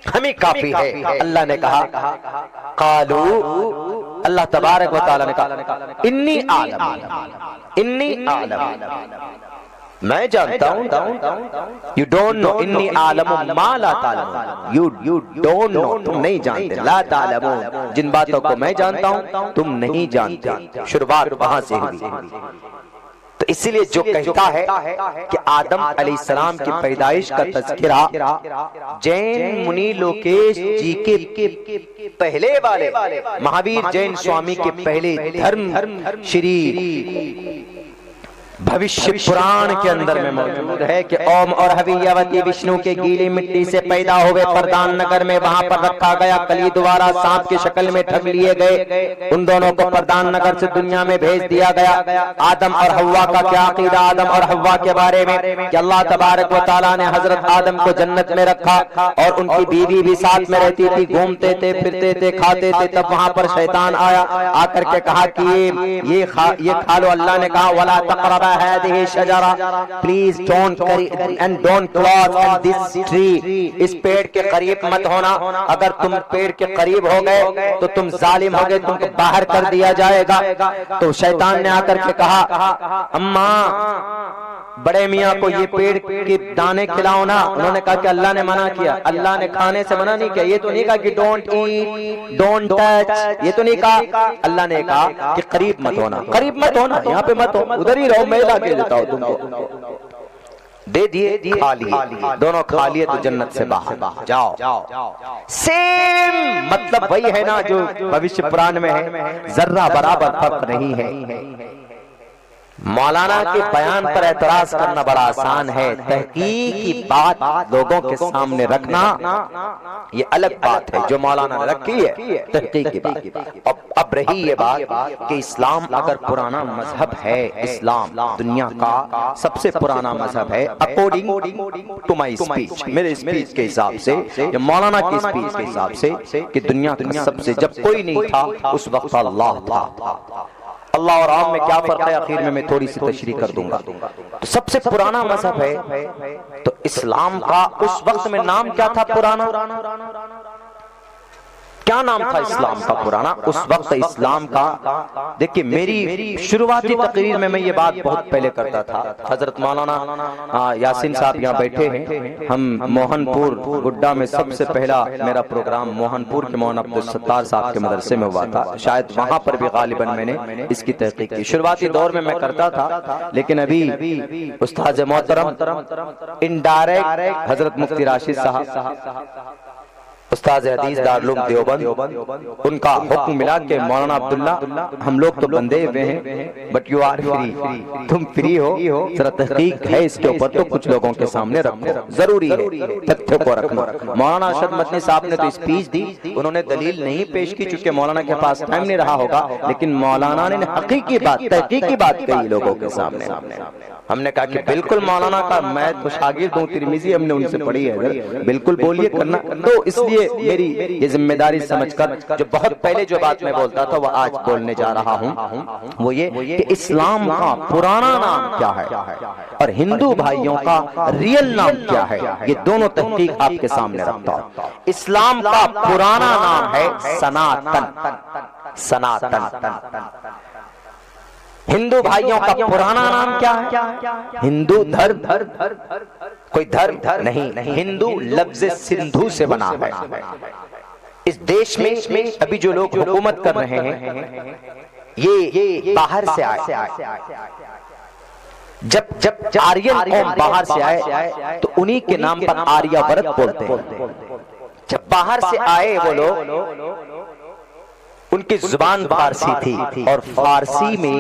हमें काफी है। अल्लाह ने कहा, कालू अल्लाह तबारक व तआला ने कहा इन्नी आलम, मैं जानता हूं। यू डोंट नो इन्नी आलम मा ला तालम, यू डोंट नो, तुम नहीं जानते। ला तालम, जिन बातों को मैं जानता हूं तुम नहीं जानते। शुरुआत वहां से हुई। तो इसीलिए जो कहता है कि आदम अलैहिस्सलाम की पैदाइश का तज़किरा जैन मुनि लोकेश जी के पहले वाले महावीर जैन स्वामी के पहले धर्म श्री भविष्य पुराण के अंदर में मौजूद है कि ओम और हवियवती विष्णु के गीली मिट्टी से पैदा हुए प्रधान नगर में वहां पर रखा गया। कली द्वारा सांप की शक्ल में ठग लिए गए। उन दोनों को प्रधान नगर से दुनिया में भेज दिया गया। आदम और हव्वा का क्या अकीदा आदम और हव्वा के बारे में कि अल्लाह तबारक व तआला ने हजरत आदम को जन्नत में रखा और उनकी बीवी भी साथ में रहती थी, घूमते थे, फिरते थे, खाते थे। तब वहां पर शैतान आया, आकर के कहा कि ये खा लो। अल्लाह ने कहा वला तक़रबा हादिही शजरा, please don't and don't cross and this tree, इस पेड़ के करीब मत होना। अगर तुम पेड़ के करीब हो गए तो तुम जालिम हो गए, तुमको बाहर कर दिया जाएगा। तो शैतान ने आकर के कहा अम्मा बड़े मियाँ को ये पेड़ के दाने खिलाओ ना। उन्होंने कहा कि अल्लाह ने मना किया। अल्लाह ने खाने से मना नहीं किया, ये तो नहीं कहा कि डोंट ईट, डोंट टच, ये तो नहीं कहा। अल्लाह ने कहा कि करीब मत होना, करीब मत होना, यहाँ पे मत हो, उधर ही रहो, मैं ला के देता हूँ तुमको। दे दिए, खा लिए, दोनों खा लिए तो जन्नत से बाहर जाओ। सेम मतलब वही है ना जो भविष्य पुराण में है, जर्रा बराबर फर्क नहीं है। मौलाना के बयान पर एतराज करना बड़ा आसान है, तहकीक की बात लोगों के सामने रखना ये अलग बात है जो मौलाना ने रखी है, तहकीक की बात। अब रही ये बात कि इस्लाम अगर पुराना मजहब है, इस्लाम दुनिया का सबसे पुराना मजहब है अकॉर्डिंग टू माई स्पीच, मेरे स्पीच के हिसाब से या मौलाना की स्पीच के हिसाब से कि दुनिया का सबसे, जब कोई नहीं था उस वक्त अल्लाह था। अल्लाह और आम में क्या फर्क है, आखिर में मैं थोड़ी सी तशरीह कर दूंगा। तो सबसे पुराना मजहब है, तो इस्लाम का उस वक्त में नाम क्या था पुराना? क्या नाम था इस्लाम का पुराना उस वक्त? इस्लाम का देखिए, मेरी शुरुआती तकरीर में मैं ये बात बहुत पहले करता था। हजरत मौलाना यासीन साहब यहाँ बैठे हैं। हम मोहनपुर गुड्डा में सबसे पहला मेरा प्रोग्राम मोहनपुर के मौलाना अब्दुल सत्तार साहब के मदरसे में हुआ था। शायद वहां पर भी गालिबन मैंने इसकी तहकीक की। शुरुआती दौर में मैं करता था, लेकिन अभी उस्ताद मोहतरम इनडायरेक्ट हजरत मुफ्ती राशिद साहब उस्ताद हदीस दारुल देवबंद, उनका हुक्म मिला के मौलाना अब्दुल्ला हम लोग तो बंदे हुए हैं बट यू आर फ्री, तुम फ्री हो, जरा तहकीक है इसके ऊपर तो कुछ लोगों के सामने रखो, जरूरी है तथ्य को रखना। मौलाना अरशद मदनी साहब ने तो स्पीच दी, उन्होंने दलील नहीं पेश की चूंकि मौलाना के पास टाइम नहीं रहा होगा, लेकिन मौलाना ने हकीकी बात, तहकीकी बात कही लोगों के सामने। हमने कहा कि बिल्कुल मौलाना का मैं तो शागिर्द हूँ, तिरमिज़ी हमने उनसे पढ़ी है, बिल्कुल बोलिए करना। तो इसलिए मेरी ये जिम्मेदारी समझकर जो बहुत पहले जो बात मैं बोलता था वह आज बोलने जा रहा हूँ, वो ये कि इस्लाम का पुराना नाम क्या है और हिंदू भाइयों का रियल नाम क्या है, ये दोनों तहकीक आपके सामने रखता हूँ। इस्लाम का पुराना नाम है सनातन, सनातन। हिंदू भाइयों का पुराना नाम क्या है? हिंदू धर्म, कोई धर्म नहीं, हिंदू लफ्ज सिंधु से बना है। इस देश में अभी जो लोग हुकूमत कर रहे हैं ये बाहर से आए। जब आर्यन कौम बाहर से आए तो उन्हीं के नाम पर आर्यावर्त बोलते हैं। जब बाहर से आए वो लोग, उनकी जुबान फारसी थी और फारसी में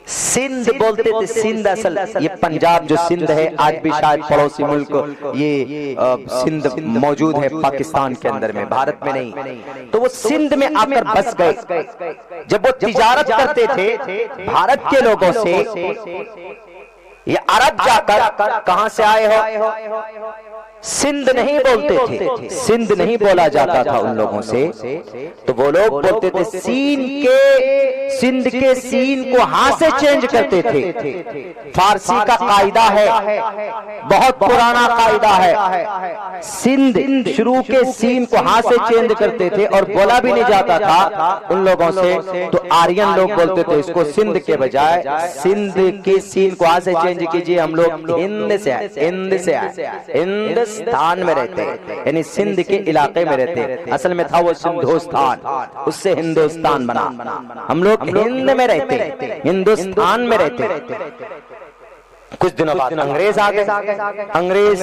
सिंध बोलते थे। सिंध असल ये पंजाब जो सिंध है, आज भी शायद पड़ोसी मुल्क ये सिंध मौजूद है पाकिस्तान के अंदर में, भारत में नहीं। तो वो सिंध में आकर बस गए। जब वो तिजारत करते थे भारत के लोगों से, ये अरब जाकर कहां से आए हो? सिंध नहीं बोलते थे, सिंध नहीं बोला जाता था उन लोगों से, तो वो लोग बोलते थे सिंध के सीन को हां से चेंज करते थे। फारसी का कायदा है, बहुत पुराना कायदा है, सिंध शुरू के सीन को हां से चेंज करते थे और बोला भी नहीं जाता था उन लोगों से। तो आर्यन लोग बोलते थे इसको सिंध के बजाय सिंध के सीन को हां से चेंज कीजिए, हम लोग हिंद से आए, हिंद से आए, हिंदुस्तान में रहते, यानी सिंध के इलाके में रहते। असल में था वो सिंधुस्तान, उससे हिंदुस्तान बना। हम लोग हिंद में रहते, हिंदुस्तान में रहते। कुछ दिनों बाद अंग्रेज आ गए। अंग्रेज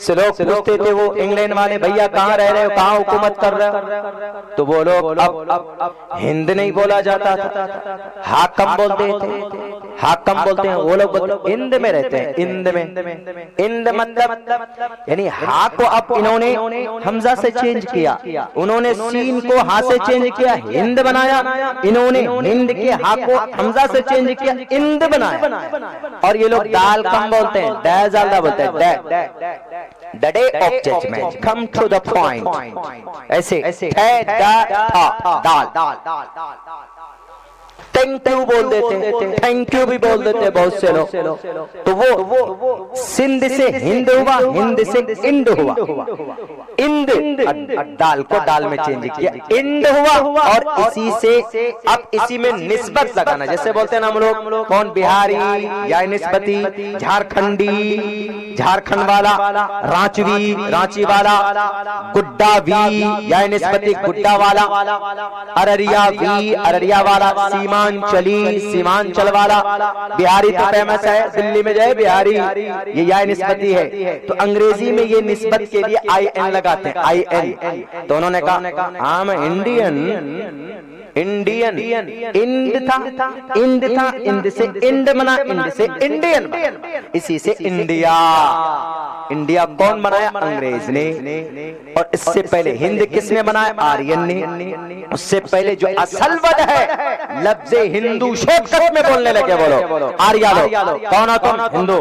से लोग पूछते थे वो इंग्लैंड वाले, भैया कहाँ रह रहे हो, कहाँ हुकूमत कर रहे हो? तो वो लोग अब हिंद नहीं बोला जाता था, हाकम बोलते थे, हाकम बोलते हैं वो लोग, बोलते हिंद में रहते हैं, हिंद में। हिंद मतलब यानी हा को अब इन्होंने हमजा से चेंज किया, उन्होंने सीन को हा से चेंज किया, हिंद बनाया, इन्होंने हिंद के हा को हमजा से चेंज किया, इंद बनाया। और ये लोग दाल कम बोलते हैं, डै ज्यादा बोलते हैं। The day of judgment, come to the point। ऐसे दाल थैंक यू बोल देते, थैंक यू भी बोल देते बहुत से लोग। तो वो सिंध से हिंद हुआ, हिंद से इंड हुआ, इंद दाल को दाल में चेंज किया, इंड हुआ। और इसी से अब इसी में निस्बत लगाना, जैसे बोलते हैं ना हम लोग, कौन बिहारी या निस्बती, झारखंडी झारखंड वाला, रांचवी रांची वाला, गुड्डा वी या निस्बती गुड्डा वाला, अररिया वी अररिया वाला, सीमांचली सीमांचल वाला। बिहारी तो फेमस है, दिल्ली में जाए बिहारी, ये या निस्बती है। तो अंग्रेजी में ये निस्बत के लिए IN लगाते हैं, IN। तो उन्होंने कहा हाँ मैं इंडियन, इंडियन इंड था, इंड था, इंड से इंड बना, इंड से इंडियन बना, इसी से इंडिया। इंडिया कौन बनाया? अंग्रेज ने। और इससे पहले हिंद किसने बनाया? आर्यन ने। उससे पहले जो असल वर्ड है लफ्ज़ हिंदू शॉर्टकट में बोलने लगे बोलो आर्या लोग, कौन हो तुम? हिंदू।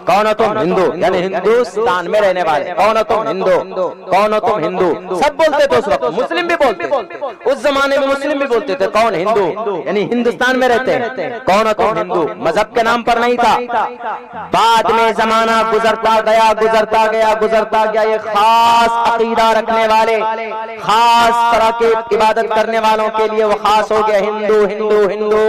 कौन हो तुम? हिंदू, यानी हिंदुस्तान में रहने वाले। कौन हो तुम? हिंदू। कौन हो तुम? हिंदू। सब बोलते थे उस वक्त, मुस्लिम भी बोलते, उस जमाने में मुस्लिम भी बोलते थे कौन? हिंदू, यानी हिंदुस्तान में रहते हैं। कौन हो तुम? हिंदू। मजहब के नाम पर नहीं था, बाद में जमाना गुजरता गया, गुजरता गया, गुजरता गया। ये खास अकीदा रखने वाले, खास तरह के इबादत करने वालों के लिए वो खास हो गया, हिंदू हिंदू हिंदू,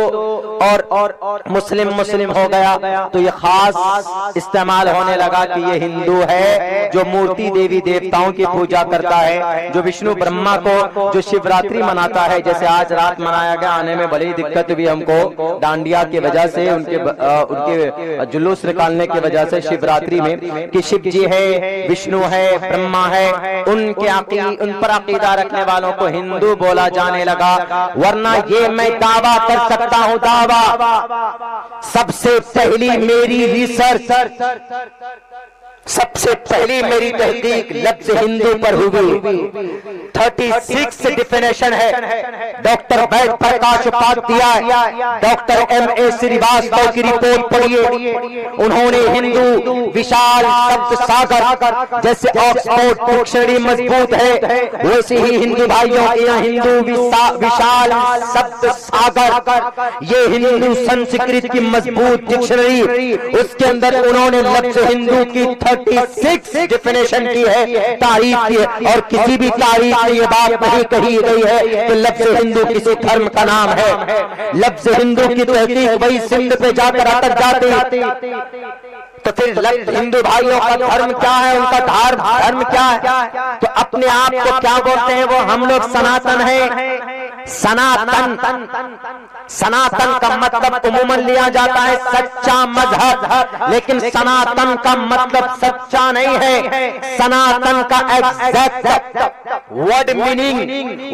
और मुस्लिम मुस्लिम हो गया। तो ये खास इस्तेमाल होने लगा कि ये हिंदू है जो मूर्ति देवी देवताओं की पूजा करता है, जो विष्णु ब्रह्मा को, जो शिवरात्रि मनाता है। जैसे आज रात मनाया गया, आने में बड़ी दिक्कत हुई हमको डांडिया की वजह से, उनके जुलूस निकालने की वजह से शिवरात्रि में, कि शिव जी है, विष्णु है, ब्रह्मा है, उन पर अकीदा रखने वालों को हिंदू बोला जाने लगा। वरना ये मैं दावा कर सकता हूँ, दावा, सबसे पहली मेरी रिसर्च, सबसे पहली मेरी तहकीक लफ्ज़ हिंदू पर हुई। 36 डिफिनेशन है, डॉक्टर वैद प्रकाश उपाध्याय, डॉक्टर MA श्रीवास्तव की रिपोर्ट पढ़िए। उन्होंने हिंदू विशाल शब्द सागर, जैसे ऑक्सफोर्ड डिक्शनरी मजबूत है, वैसे ही हिंदू भाइयों के यहाँ हिंदू विशाल शब्द सागर, ये हिंदू संस्कृत की मजबूत डिक्शनरी, उसके अंदर उन्होंने लफ्ज़ हिंदू की 36 डिफिनेशन की है, तारीफ की है। और किसी भी तारीफ में ये बात नहीं कही गई है कि लफ्ज़ हिंदू किसी धर्म का नाम है। लफ्ज़ हिंदू की तहकीक वही सिंध पे जाकर अटक जाती। तो फिर हिंदू भाइयों का धर्म क्या है, उनका धर्म क्या है? तो अपने आप को क्या बोलते हैं वो? हम लोग सनातन है। सनातन, सनातन का मतलब उम्मूमन लिया जाता है सच्चा मजहब, लेकिन सनातन का मतलब सच्चा नहीं है। सनातन का एग्जैक्ट वर्ड मीनिंग,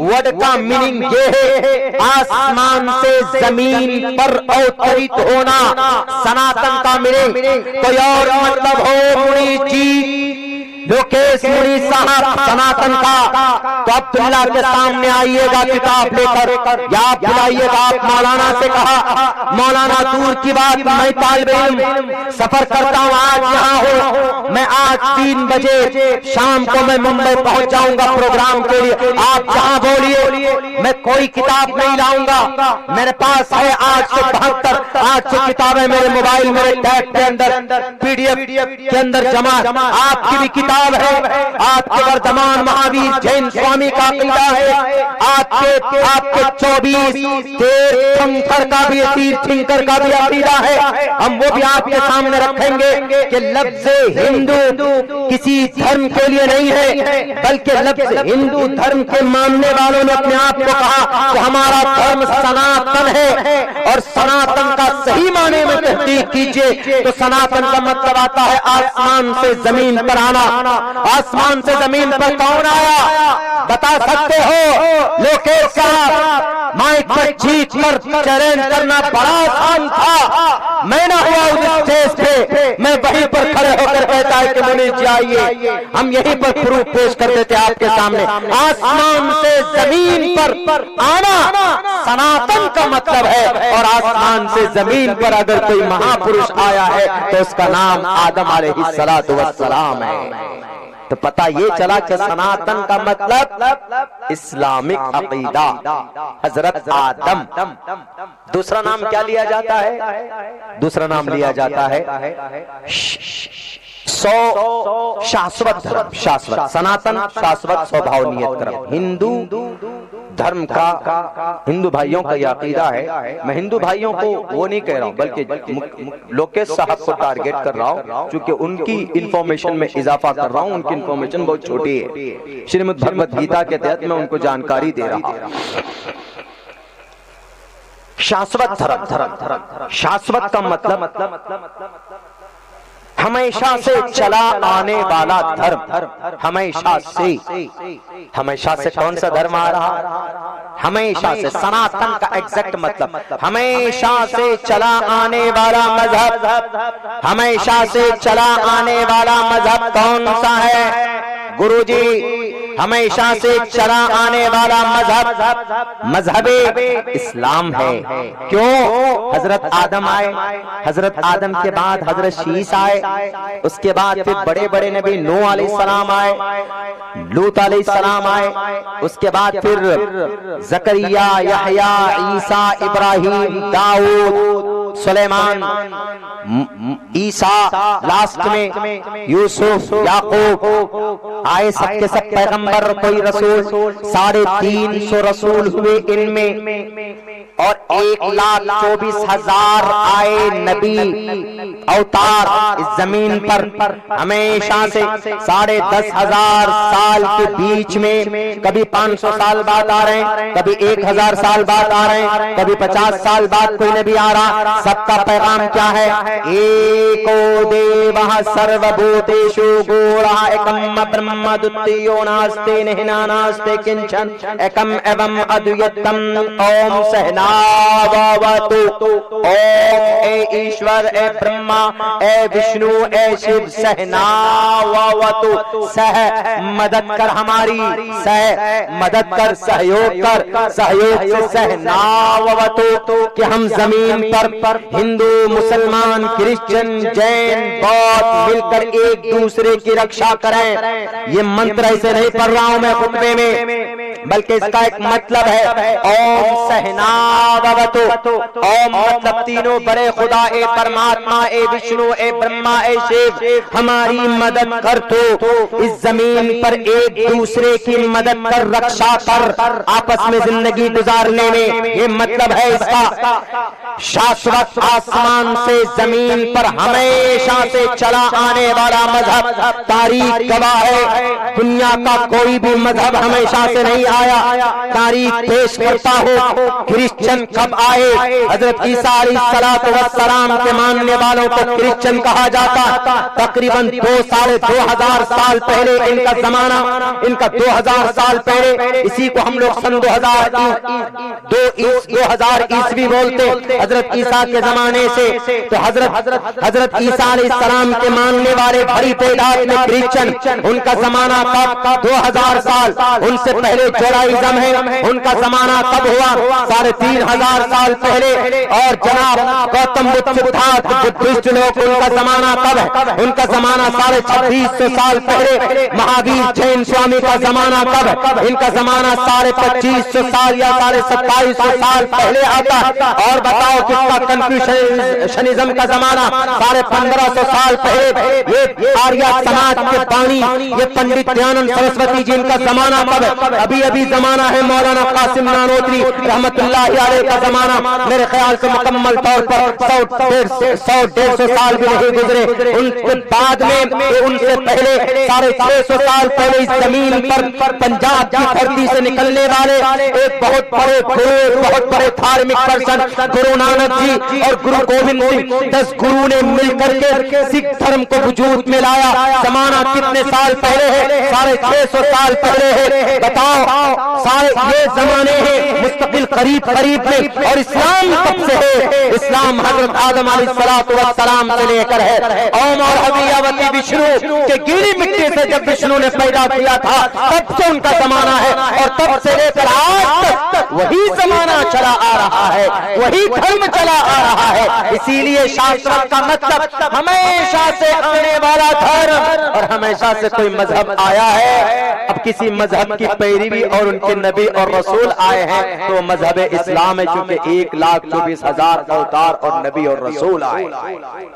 वर्ड का मीनिंग ये है आसमान से जमीन पर अवतरित होना। सनातन का मीनिंग कोई और मतलब हो मुनि जी लोकेश मुनी साहब सनातन का, तो अब्दुल्ला के सामने आइएगा किताब लेकर, या आप बुलाइएगा। आप मौलाना से कहा, मौलाना दूर की बात, मैं तालिबे इल्म सफर करता हूँ, आज यहाँ हो, मैं आज 3 बजे शाम को मैं मुंबई पहुंच जाऊंगा प्रोग्राम के लिए, आप जहाँ बोलिए, मैं कोई किताब नहीं लाऊंगा, मेरे पास है 872 किताबें मेरे मोबाइल, मेरे टैब के अंदर, PDF के अंदर जमा। आपकी भी किताब है, आपके वर्धमान महावीर जैन स्वामी का अकीदा है, आपके 24 तीर्थंकर का भी, तीर्थंकर का भी अकीदा है। हम वो भी आपके सामने रखेंगे कि लफ्ज़ हिंदू किसी धर्म के लिए नहीं है, बल्कि लफ्ज़ हिंदू धर्म के मानने वालों ने अपने आप को कहा कि हमारा धर्म सनातन है, और सनातन का सही माने में तहकीक कीजिए तो सनातन का मतलब आता है आसमान से जमीन पर आना। आसमान से जमीन पर कौन आया बता सकते हो? लोकेश साहब, माइक पर जीत कर चैलेंज करना बड़ा आसान था, मैं ना हुआ उस स्टेज पे, मैं वहीं पर खड़े होकर कहता है कि मुनीर जी आइए, हम यहीं पर प्रूफ पेश कर देते आपके सामने। आसमान से जमीन पर आना सनातन का मतलब है, और आसमान से जमीन पर अगर कोई महापुरुष आया है तो उसका नाम आदम अलैहिस्सलातु वस्सलाम है। तो पता ये चला कि सनातन का मतलब इस्लामिक अकीदा, हजरत आदम। दूसरा नाम क्या लिया जाता है? दूसरा नाम लिया जाता है शाश्वत धर्म, शाश्वत सनातन, शाश्वत स्वभावनीय धर्म। हिंदू धर्म का, हिंदू भाइयों का यह अकीदा है। मैं हिंदू भाइयों को वो नहीं कह रहा हूँ, बल्कि लोकेश साहब को टारगेट कर रहा हूँ, क्योंकि उनकी इंफॉर्मेशन में इजाफा कर रहा हूँ। उनकी इंफॉर्मेशन बहुत छोटी है, श्रीमद् भगवद गीता के तहत मैं उनको जानकारी दे रहा हूँ। शाश्वत धर्म, शाश्वत का मतलब हमेशा से चला आने वाला धर्म। हमेशा से कौन सा धर्म आ रहा? हमेशा से। सनातन का एग्जैक्ट मतलब हमेशा से चला आने वाला मजहब। हमेशा से चला आने वाला मजहब कौन सा है गुरुजी? हमेशा से चला आने वाला मजहब इस्लाम है। क्यों? हजरत आदम आए, हजरत आदम के बाद हजरत शीस आए, उसके बाद फिर बड़े बड़े नबी नूह अलैहिस्सलाम आए, लूत अलैहिस्सलाम आए, उसके बाद फिर जकरिया, यहया, ईसा, इब्राहिम, दाऊद, सुलेमान, ईसा, लास्ट में यूसुफ, याकूब आए। सबके सब पैगंबर, कोई रसूल, 350 रसूल हुए इनमें, और 1,24,000 आए नबी अवतार इस जमीन पर। हमेशा से 10,500 साल के बीच में कभी 500 साल बाद आ रहे हैं, कभी 1000 साल बाद आ रहे हैं, कभी 50 साल बाद कोई नबी आ रहा। सबका पैगाम क्या है? एको देवः सर्वभूतेषु गूढ़ः एकम् ब्रह्म द्वितीयो नास्ति निहिना नास्ति किंचन एकम् एवं अद्वितीयम् ओम सहनावतु। ओम ए ईश्वर, ए ब्रह्मा, ए विष्णु, ए शिव, सहनावतु। सह मदद कर हमारी, सह मदद कर, सहयोग कर, सहयोग से सहनावतु, कि हम जमीन पर हिंदू, मुसलमान, क्रिश्चियन, जैन, बौद्ध मिलकर एक दूसरे की रक्षा करें। ये मंत्र ऐसे नहीं पढ़ रहा हूं मैं खुतबे में, बल्कि इसका एक मतलब है ओम सहनावतु। ओम मतलब तीनों बड़े खुदा, ए परमात्मा, ए विष्णु, ए ब्रह्मा, ए शिव, हमारी मदद कर तो इस जमीन पर एक दूसरे की मदद कर, रक्षा कर, आपस में जिंदगी गुजारने में। ये मतलब है इसका। शाश्वत आसमान से जमीन पर हमेशा से चला आने वाला मजहब। तारीख गवाह है, दुनिया का कोई भी मजहब हमेशा से नहीं आया। तारीख पेश करता हो, क्रिश्चियन कब आए? हजरत ईसा अलैहिस्सलातु वस्सलाम के मानने वालों को क्रिश्चियन कहा जाता। तकरीबन 2,500 साल पहले इनका जमाना, इनका 2000 साल पहले, इसी को हम लोग सन 2000 ईस्वी बोलते। हजरत ईसा के जमाने से, तो हजरत ईसा अलैहिस्सलाम के मानने वाले बड़ी तादाद में क्रिश्चियन, उनका जमाना कब? 2000 साल। उनसे पहले जुडाइज्म है, उनका जमाना कब हुआ? 3500 साल पहले। और जनाब गौतम बुद्ध, सिद्धार्थ बुद्धिस्ट लोग, उनका जमाना कब है? उनका जमाना 2650 साल पहले। महावीर जैन स्वामी का जमाना कब है? इनका जमाना 2550 साल या 2750 साल पहले आता। और बताओ किसका? कन्फ्यूशनिज्म का जमाना 1550 साल पहले। ये आर्य समाज के बानी, ये पंडित दयानंद सरस्वती जी, इनका जमाना कब है? अभी अभी जमाना है मौलाना कासिम नानोत्री रहमतुल्लाहि अलैह का जमाना। मेरे ख्याल से मुकम्मल तौर पर 100-150 साल भी नहीं गुजरे। उनके बाद में, उनसे पहले 650 साल पहले इस जमीन पर पंजाब की धरती से निकलने वाले एक बहुत बड़े गुरु, बहुत बड़े धार्मिक पर्सन गुरु नानक जी और गुरु गोविंद सिंह, 10 गुरु ने मिलकर के सिख धर्म को वजूद में लाया। जमाना कितने साल पहले है? 650 साल पहले है। बताओ, सारे ये जमाने हैं मुस्तकिल करीब में। और इस्लाम कब से है? इस्लाम हजरत आदम अलैहिस्सलातु वस्सलाम से लेकर है। ओम और हवियावती विष्णु के गीली मिट्टी से जब विष्णु ने पैदा किया था, तब से उनका जमाना है। और तब से लेकर आज तक वही जमाना चला आ रहा है, वही धर्म चला आ रहा है। इसीलिए शास्त्र का मतलब हमेशा से आने वाला धर्म, और हमेशा से कोई मजहब आया है। अब किसी मजहब की पैरवी और उनके नबी और रसूल आए हैं तो मजहब इस्लाम है, क्योंकि 1,24,000 अवतार और नबी और रसूल आए।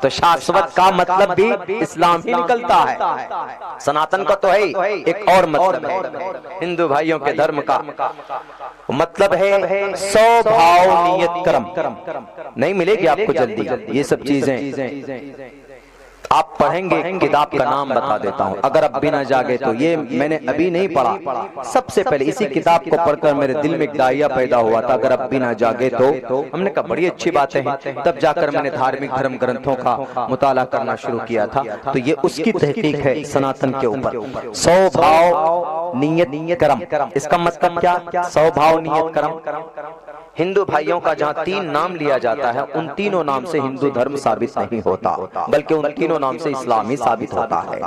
तो शाश्वत का मतलब भी इस्लाम ही निकलता है। सनातन का तो है एक और मतलब है। हिंदू भाइयों के धर्म का मतलब है स्वभावनियत कर्म। नहीं मिलेगी आपको जल्दी ये सब चीजें। आप पढ़ेंगे, किताब का नाम बता देता हूं, अगर अब भी ना जागे तो। ये मैंने अभी नहीं पढ़ा, सबसे पहले इसी किताब को पढ़कर मेरे दिल में एक दाइया पैदा हुआ था, अगर अब भी ना जागे तो। हमने कहा बड़ी अच्छी बातें हैं। तब जाकर मैंने धार्मिक धर्म ग्रंथों का मुताला करना शुरू किया था। तो ये उसकी तहकीक है सनातन के ऊपर। स्वभाव नियत कर्म, इसका मतलब क्या? स्वभाव नियत कर्म। हिंदू भाइयों का जहाँ 3 नाम लिया जाता है, उन तीनों नाम से हिंदू धर्म साबित नहीं होता, बल्कि उन तीनों नाम से इस्लाम ही साबित होता है।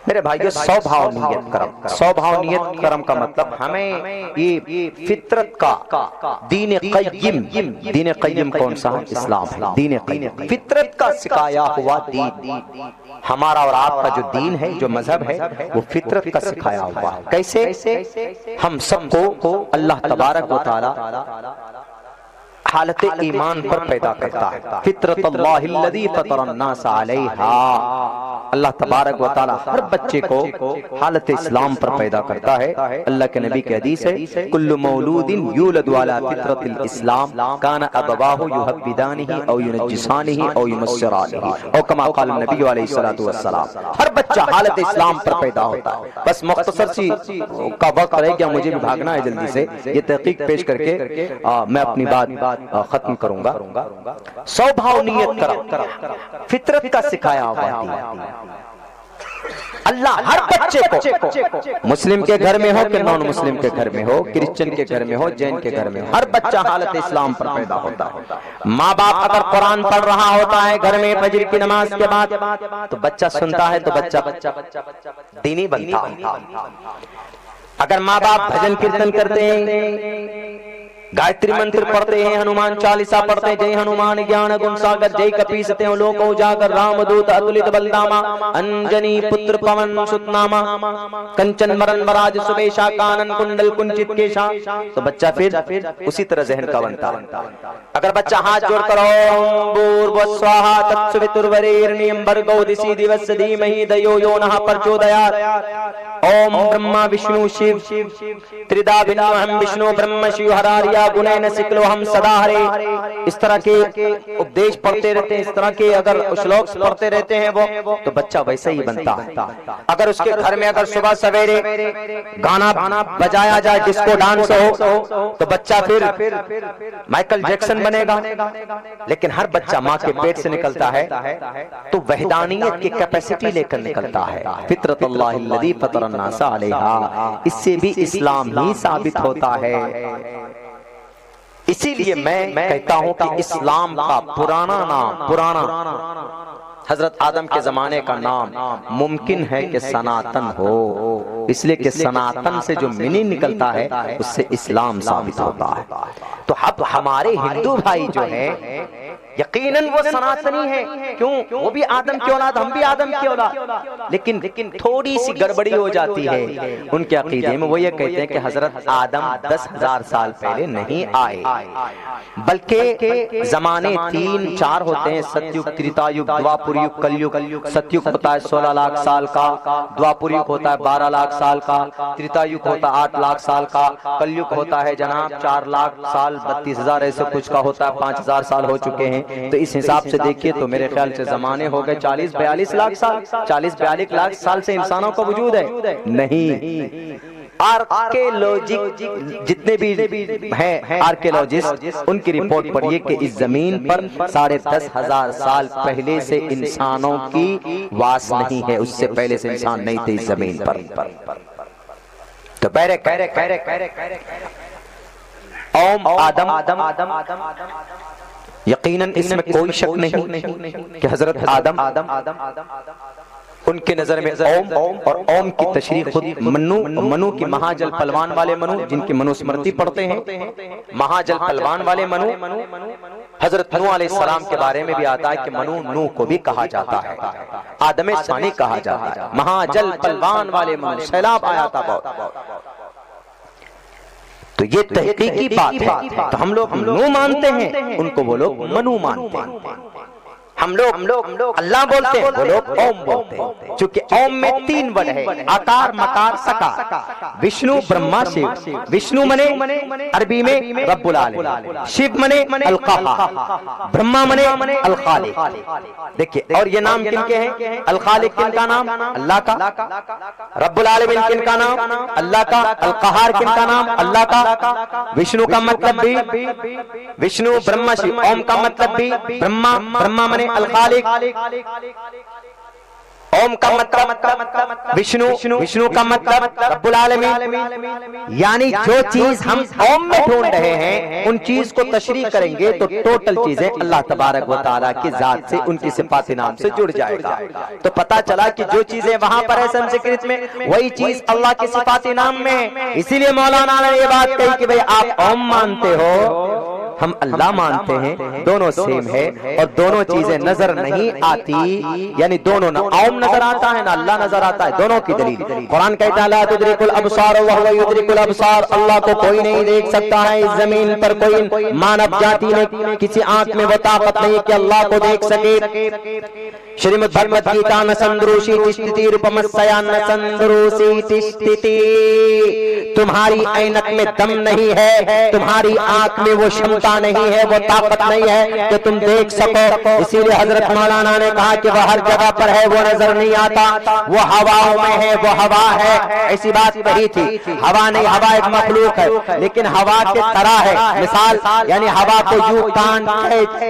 मेरे भाइयों, स्वभावनियत कर्म। स्वभावनियत कर्म का मतलब हमें ये फितरत का दीन क़य्यिम कौन सा है? इस्लाम है। दीन क़य्यिम फितरत का सिखाया हुआ दीन। हमारा और आपका जो दीन है, जो मजहब है, वो फितरत का सिखाया हुआ है। कैसे? हम सबको अल्लाह तबारक व तआला हालत ईमान पर पैदा करता है। फितरतल्लाहिल्लज़ी फ़तरन्नास अलैहा। अल्लाह तबारक व तआला हर बच्चे को हालत इस्लाम पर पैदा करता है। अल्लाह के नबी की हदीस है, कुल्लु मौलूदिन यूलदु अला फितरतिल इस्लाम काना अबवाहु युहव्विदानिही औ युनज्जिसानिही औ युमस्सिरानिही औ कमा क़ाल नबी अलैहिस्सलातु वस्सलाम। हर बच्चा हालत इस्लाम पर पैदा होता है। बस मुख्तसर सी का वक्त रह गया, मुझे भी भागना है जल्दी से। ये तहकीक पेश करके मैं अपनी बात खत्म करूंगा। स्वभावनियत कर्म, फितरत का सिखाया हुआ। अल्लाह हर बच्चे को, मुस्लिम के घर में हो कि नॉन मुस्लिम के घर में हो, क्रिश्चियन के घर में हो, जैन के घर में हो, हर बच्चा हालत इस्लाम पर पैदा होता है। माँ बाप अगर कुरान पढ़ रहा होता है घर में फजर की नमाज के बाद, तो बच्चा सुनता है तो बच्चा दीनी बनता है। अगर माँ बाप भजन कीर्तन करते हैं, गायत्री मंत्र पढ़ते हैं, हनुमान चालीसा पढ़ते हैं, जय हनुमान ज्ञान गुण सागर, जय कपीसते हैं लोको जागर, रामदूत अतुलित बलदामा, अंजनी पुत्र पवन सुत नामा, कंचन मरण वराज सुबेशा, कानन कुंडल कुंचित केशा। तो बच्चा फिर उसी तरह जहन का बनता है। अगर बच्चा हाथ जोड़कर ओम भूर्भुवः स्वाहा तत्सवितुर्वरेण्यं भर्गो दिशि दिवस्य धीमहि धियो यो नः प्रचोदयात्। ओम ब्रह्मा विष्णु शिव त्रिधा भिन्नोऽहं विष्णु ब्रह्म शिव हरार्या गुणैन सिकलो हम सदा हरे। इस तरह के उपदेश पढ़ते रहते हैं, इस तरह के अगर श्लोक पढ़ते रहते हैं वो, तो बच्चा वैसे ही बनता है। अगर उसके घर में अगर सुबह सवेरे गाना बजाया जाए, डिस्को डांस हो, तो बच्चा फिर माइकल जैक्सन बनेगा। लेकिन हर बच्चा माँ के पेट से निकलता है तो वहदानियत की कैपेसिटी लेकर निकलता है। फितरतल्लाहिल्लज़ी फ़तरन्नास अलैहा। इससे भी इस्लाम ही साबित होता है। इसीलिए मैं कहता हूं कि इस्लाम का पुराना हजरत आदम के जमाने का नाम मुमकिन है कि सनातन हो, इसलिए कि सनातन से जो मीनिंग निकलता है उससे इस्लाम साबित होता है। तो अब हमारे हिंदू भाई जो है यकीनन वो सनातनी है, क्यों? वो भी आदम की औलाद, हम भी आदम की औलाद, लेकिन थोड़ी सी गड़बड़ी हो जाती है उनके अकीदे में। वो ये कहते हैं कि हजरत आदम 10,000 साल पहले नहीं आए, बल्कि जमाने 3-4 होते हैं, सतयुग, त्रेतायुग, द्वापर युग, कलयुग। सतयुग होता है 16 लाख साल का, द्वापर युग होता है 12 लाख साल का, त्रेतायुग होता है 8 लाख साल का, कलयुग होता है जनाब 4 लाख साल 32,000 ऐसे कुछ का होता है, 5,000 साल हो चुके हैं। तो इस हिसाब से देखिए तो मेरे ख्याल से जमाने हो गए 40-42 लाख साल। 40-42 लाख साल से इंसानों का वजूद है नहीं। आर्कियोलॉजिक जितने भी हैं आर्कियोलॉजिस्ट, उनकी रिपोर्ट पढ़िए कि इस जमीन पर 10,500 साल पहले से इंसानों की वास नहीं है, उससे पहले से इंसान नहीं थे इस जमीन पर। तो पहले ओम आदम, यकीनन इसमें कोई शक नहीं कि हजरत आदम उनके नजर में ओम और ओम की तशरीह खुद मनु की महाजल पलवान वाले मनु, जिनकी मनुस्मृति पढ़ते हैं, महाजल पलवान वाले मनु, हजरत नूह अलैहिस्सलाम के बारे में भी आता है कि मनु नूह को भी कहा जाता है, आदम सानी कहा जाता है, महाजल पलवान वाले मनु, सैलाब आया था बहुत। तो ये तहकीकी बात है। तो हम लोग नूह मानते हैं, उनको वो लोग मनु मानते हैं। हम लोग अल्लाह बोलते हैं, वो लोग ओम बोलते हैं। चूंकि ओम में 3 वर्ड है, आकार, मकार, सकार। विष्णु, ब्रह्मा, शिव। विष्णु मने अरबी में रब्बुल आलमीन, शिव मने अल क़हार, ब्रह्मा मने अल खालिक। देखिए, और ये नाम किनके हैं? अल खालिक किनका नाम? अल्लाह का। रब्बुल आलमीन किनका नाम? अल्लाह का। अल क़हार किनका नाम? अल्लाह का। विष्णु का मतलब भी विष्णु, ब्रह्मा, शिव। ओम का मतलब भी ब्रह्मा मने अल खालिक। ओम का मतलब विष्णु का मतलब रब्बुल आलमीन। यानी जो चीज हम ओम में ढूंढ रहे हैं उन चीज को तशरीह करेंगे तो टोटल चीजें अल्लाह तबारक व तआला की जात से, उनकी सिफात नाम से जुड़ जाएगा। तो पता चला कि जो चीजें वहां पर है संस्कृत में, वही चीज अल्लाह की सिफात नाम में है। इसीलिए मौलाना ने ये बात कही कि भाई आप ओम मानते हो, हम अल्लाह मानते हैं, दोनों सेम है और दोनों चीजें नजर नहीं आती, यानी दोनों ना ओम नजर आता है ना अल्लाह नजर आता है, दोनों की दलील कुरान कहता है ला तुदरिकुल अबसार व हुवा युदरिकुल अबसार। अल्लाह को कोई नहीं देख सकता है, इस जमीन पर कोई मानव जाति में किसी आंख में वो ताकत नहीं कि अल्लाह को देख सके। श्रीमद् भगवद गीता न संदृशी तिष्ठति रूपमस्या न संदृशी तिष्ठति। तुम्हारी ऐनक में दम नहीं है, तुम्हारी आंख में वो क्षमता नहीं है, वो ताकत नहीं है कि तुम देख सको। इसीलिए हजरत मौलाना ने कहा कि वह हर जगह पर है, वो नजर नहीं आता, वो हवाओं में है, वो हवा है। ऐसी बात कही थी, हवा नहीं, हवा एक मखलूक है, लेकिन हवा के तरह है। मिसाल यानी हवा को यू कांट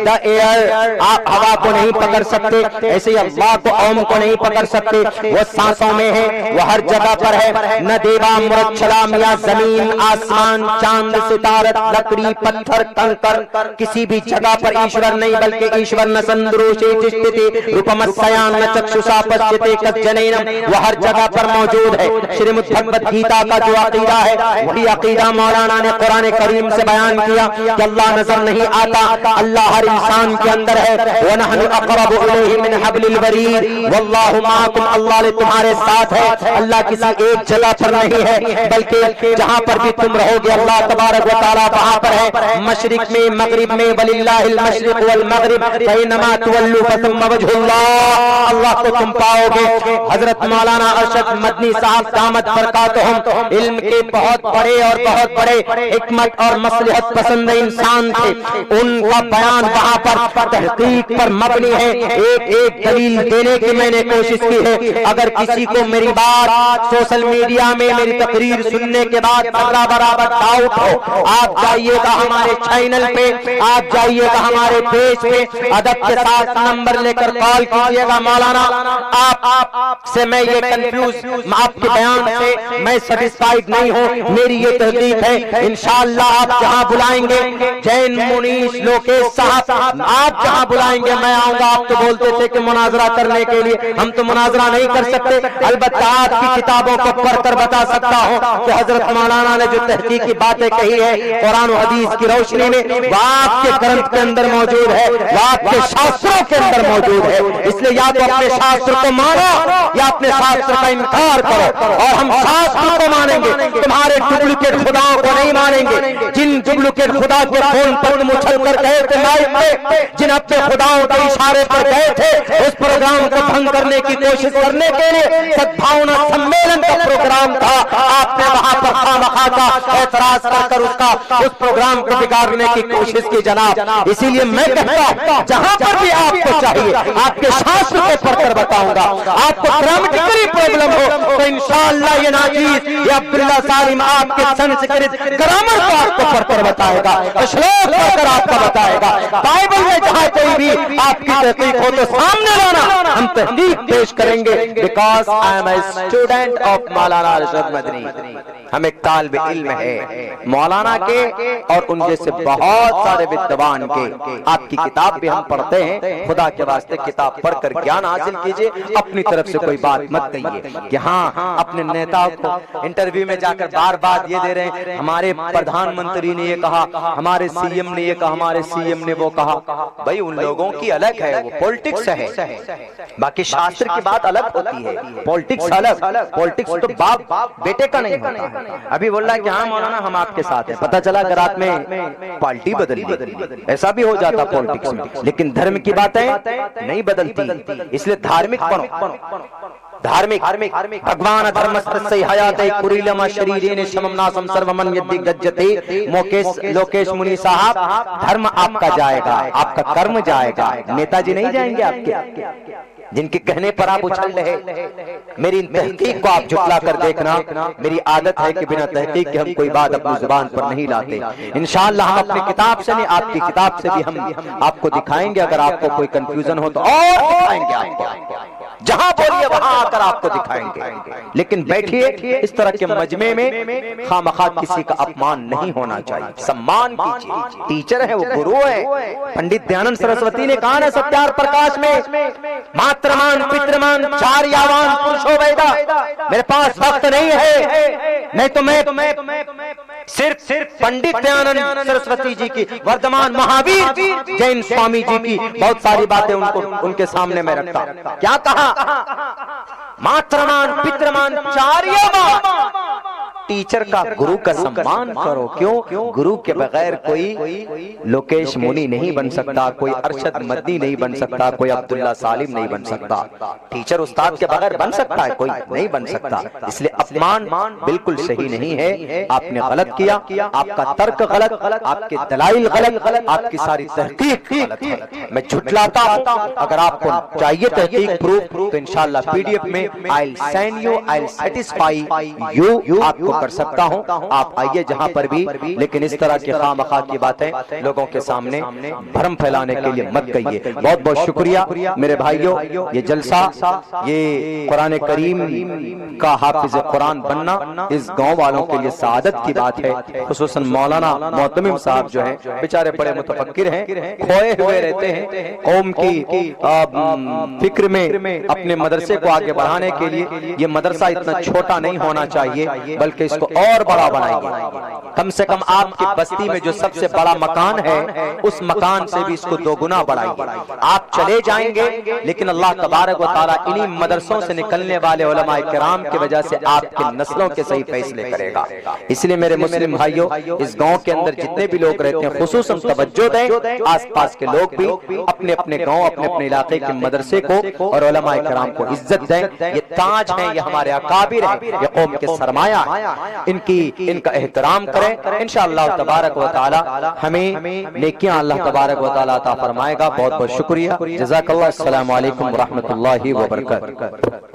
द एयर, आप हवा को नहीं पकड़ सकते, ऐसे ही अल्लाह को ओम को नहीं पकड़ सकते। वो सांसों में है, वो हर जगह पर है। न देवा मुरच्छला मिया, जमीन, आसमान, चांद, सितारत, लकड़ी, पत्थर, कंकर, किसी भी जगह पर ईश्वर नहीं, बल्कि ईश्वर न संदृशे तिष्ठति रूपमस्या न चक्षुषा पश्यते कज्जनैनम, वो हर जगह पर मौजूद है। श्रीमद् भगवद गीता का जो अकीदा है वही अकीदा मौलाना ने कुरान करीम से बयान किया कि अल्लाह नजर नहीं आता, अल्लाह हर इंसान के अंदर है। व नहनु अक़रबु इलैहि मिन हब्लिल वरीद वल्लाहु माअकुम, अल्लाह तुम्हारे साथ है। अल्लाह किसी एक जगह पर नहीं है, बल्कि जहां पर भी तुम रहोगे अल्लाह तबारक व तआला वहां पर है। मशरिक में, मगरिब में, वलिल्लाहिल मशरिक वल मगरिब फइन्नमा तुवल्लू फसम्मा वजहुल्लाह, अल्लाह को तुम पाओगे। हजरत मौलाना अरशद मदनी साहब दामत बरकातुहुम इल्म के बहुत बड़े और बहुत बड़े हिकमत और मसलहत पसंद इंसान थे। उनका बयान वहां पर तहकीक पर मबनी है। एक दलील देने की मैंने कोशिश की है। अगर किसी को मेरी बात सोशल मीडिया में मेरी तकरीर सुनने के बाद बराबर डाउट हो, आप जाइएगा हमारे 6 चैनल पे आप जाइएगा, हमारे पेज पे अदब के साथ नंबर लेकर कॉल कीजिएगा। मौलाना आप से मैं ये कंफ्यूज, आपके बयान से मैं सेटिस्फाइड नहीं हूँ, मेरी ये तहकीक है। इंशाअल्लाह आप जहाँ बुलाएंगे, जैन मुनीश लोकेश साहब आप जहाँ बुलाएंगे मैं आऊंगा। आप तो बोलते थे कि मुनाजरा करने के लिए, हम तो मुनाजरा नहीं कर सकते, अलबत्ता आपकी किताबों को पढ़कर बता सकता हूँ कि हजरत मौलाना ने जो तहकीक की बातें कही है कुरान और हदीस की रोशनी में, वो आपके ग्रंथ के अंदर मौजूद है, वो आपके शास्त्रों के अंदर मौजूद है। इसलिए या तो अपने शास्त्र को मानो या अपने शास्त्र का इनकार करो, और हम शास्त्र को मानेंगे, तुम्हारे डुप्लीकेट खुदाओं को नहीं मानेंगे। जिन डुप्लीकेट खुदा के फोन पर तुम उछल कर गए थे लाइव में, जिन अपने खुदाओं के इशारे पर गए थे, उस प्रोग्राम को भंग करने की कोशिश करने के लिए सद्भावना सम्मेलन का प्रोग्राम था, आपने वहां पर खामखा का एतराज कर उसका उस प्रोग्राम को बिगाड़ने की कोशिश की जनाब। इसीलिए मैं कहता हूं जहां पर भी आपको चाहिए आपके शास्त्र को पढ़कर बताऊंगा। आपको ग्रामेटिकली प्रॉब्लम हो तो इंशाअल्लाह ये नाजीज या अब्दुल्ला सालिम आपके संस्कृत ग्रामर को आपको पढ़कर बताएगा, श्लोक पढ़कर आपको बताएगा। बाइबल में जहां कोई भी आपकी तहकीक हो तो सामने लाना, हम तहकीक पेश करेंगे। Because I am a student of Maulana Arshad Madani, हम एक तालिब इल्म है मौलाना के और उन जैसे बहुत सारे विद्वान के। आपकी किताब भी हम पढ़ते हैं, खुदा के वास्ते किताब पढ़कर ज्ञान हासिल कीजिए, अपनी तरफ से कोई बात मत कहिए कि हाँ अपने नेताओं को इंटरव्यू में जाकर बार बार ये दे रहे हैं, हमारे प्रधानमंत्री ने ये कहा, हमारे सीएम ने ये कहा, हमारे सीएम ने वो कहा। भाई उन लोगों की अलग है, वो पॉलिटिक्स है, बाकी शास्त्र की बात अलग होती है, पॉलिटिक्स अलग। पॉलिटिक्स तो बाप बेटे का नहीं होता। अभी बोल रहा है कि हाँ मौलाना हम आपके साथ हैं, पता चला कि रात में पार्टी बदली, ऐसा भी हो जाता पॉलिटिक्स में। लेकिन धर्म की बातें नहीं बदलती, इसलिए धार्मिक बनो, धार्मिक भगवान धर्मस्तस्य हयाते कुरीलम शरीरेण शमनासम सर्वमन यदि गज्जते। लोकेश मुनि साहब, धर्म आपका जाएगा, आपका कर्म जाएगा, नेताजी नहीं जाएंगे आपके, जिनके कहने पर आप उछल रहे। मेरी तहकीक को आप झुटला कर देखना। मेरी आदत है कि बिना तहकीक के हम कोई बात अपनी जुबान पर नहीं लाते। इंशाअल्लाह हम अपनी किताब से नहीं, आपकी किताब से भी हम आपको दिखाएंगे। अगर आपको कोई कंफ्यूजन हो तो और दिखाएंगे आपको, जहां बोलिए वहां आकर आपको दिखाएंगे। लेकिन बैठिए, इस तरह के मजमे में खामखा किसी का अपमान नहीं होना चाहिए, सम्मान कीजिए। टीचर है वो, गुरु है। पंडित दयानंद सरस्वती ने कहा ना सत्यार प्रकाश में, मात्रमान पितृमान चार यावान पुरुषो वेदा। मेरे पास वक्त नहीं है, नहीं तो मैं सिर्फ पंडित दयानंद सरस्वती जी की, वर्धमान महावीर जैन स्वामी जी की बहुत सारी बातें उनके सामने में रखता। क्या कहा? मात्रमान पितृमान चार्यमान। टीचर का, गुरु का सम्मान करो। क्यों? गुरु के बगैर कोई लोकेश मुनि नहीं बन सकता, कोई अरशद मदनी नहीं बन सकता, कोई अब्दुल्ला सालिम नहीं बन सकता। टीचर उस्ताद के बगैर बन सकता है, कोई नहीं बन सकता। इसलिए अपमान बिल्कुल सही नहीं है। आपने गलत किया, आपका तर्क गलत, आपके दलाइल गलत, आपकी सारी तहकीक गलत। मैं झुटलाता हूं। अगर आपको चाहिए तहकीक प्रूफ तो इंशाअल्लाह पीडीएफ में I will send you, I will satisfy you, आपको कर सकता हूं। आप आइए जहां पर भी, लेकिन इस तरह की खामखा की बातें लोगों के सामने भ्रम फैलाने के लिए मत कहिए। बहुत बहुत शुक्रिया मेरे भाइयों। ये जलसा, ये कुरान करीम का हाफिज कुरान बनना इस गांव वालों के लिए सादत की बात है। खुसूसन मौलाना मोहतमिम साहब जो हैं, बेचारे बड़े मुतफक्किर हैं, खोए हुए रहते हैं कौम की फिक्र में, अपने मदरसे को आगे बढ़ाने के लिए। ये मदरसा इतना छोटा नहीं होना चाहिए, बल्कि इसको और बड़ा बनाएंगे। कम से कम आपकी बस्ती में जो सबसे बड़ा मकान है, उस मकान से भी इसको 2 गुना बढ़ाएंगे। आप चले जाएंगे, लेकिन अल्लाह तबारक व तआला इन्हीं मदरसों से निकलने वाले उलमाए किराम की वजह से आपकी नस्लों के सही फैसले करेगा। इसलिए मेरे मुस्लिम भाइयों, इस गांव के अंदर जितने भी लोग रहते हैं खुसूसन तवज्जो दें। आसपास के लोग भी अपने अपने गांव, अपने अपने इलाके के मदरसे को और उलमाए किराम को इज्जत दें। ये ताज है, ये हमारे अकाबिर हैं, ये कौम के सरमाया है। इनका एहतराम करें। इंशाअल्लाह तबारक व तआला हमें नेकियां अल्लाह तबारक व तआला अता फरमाएगा। बहुत बहुत शुक्रिया। जज़ाकल्लाह। अस्सलामु अलैकुम व रहमतुल्लाहि व बरकातहू।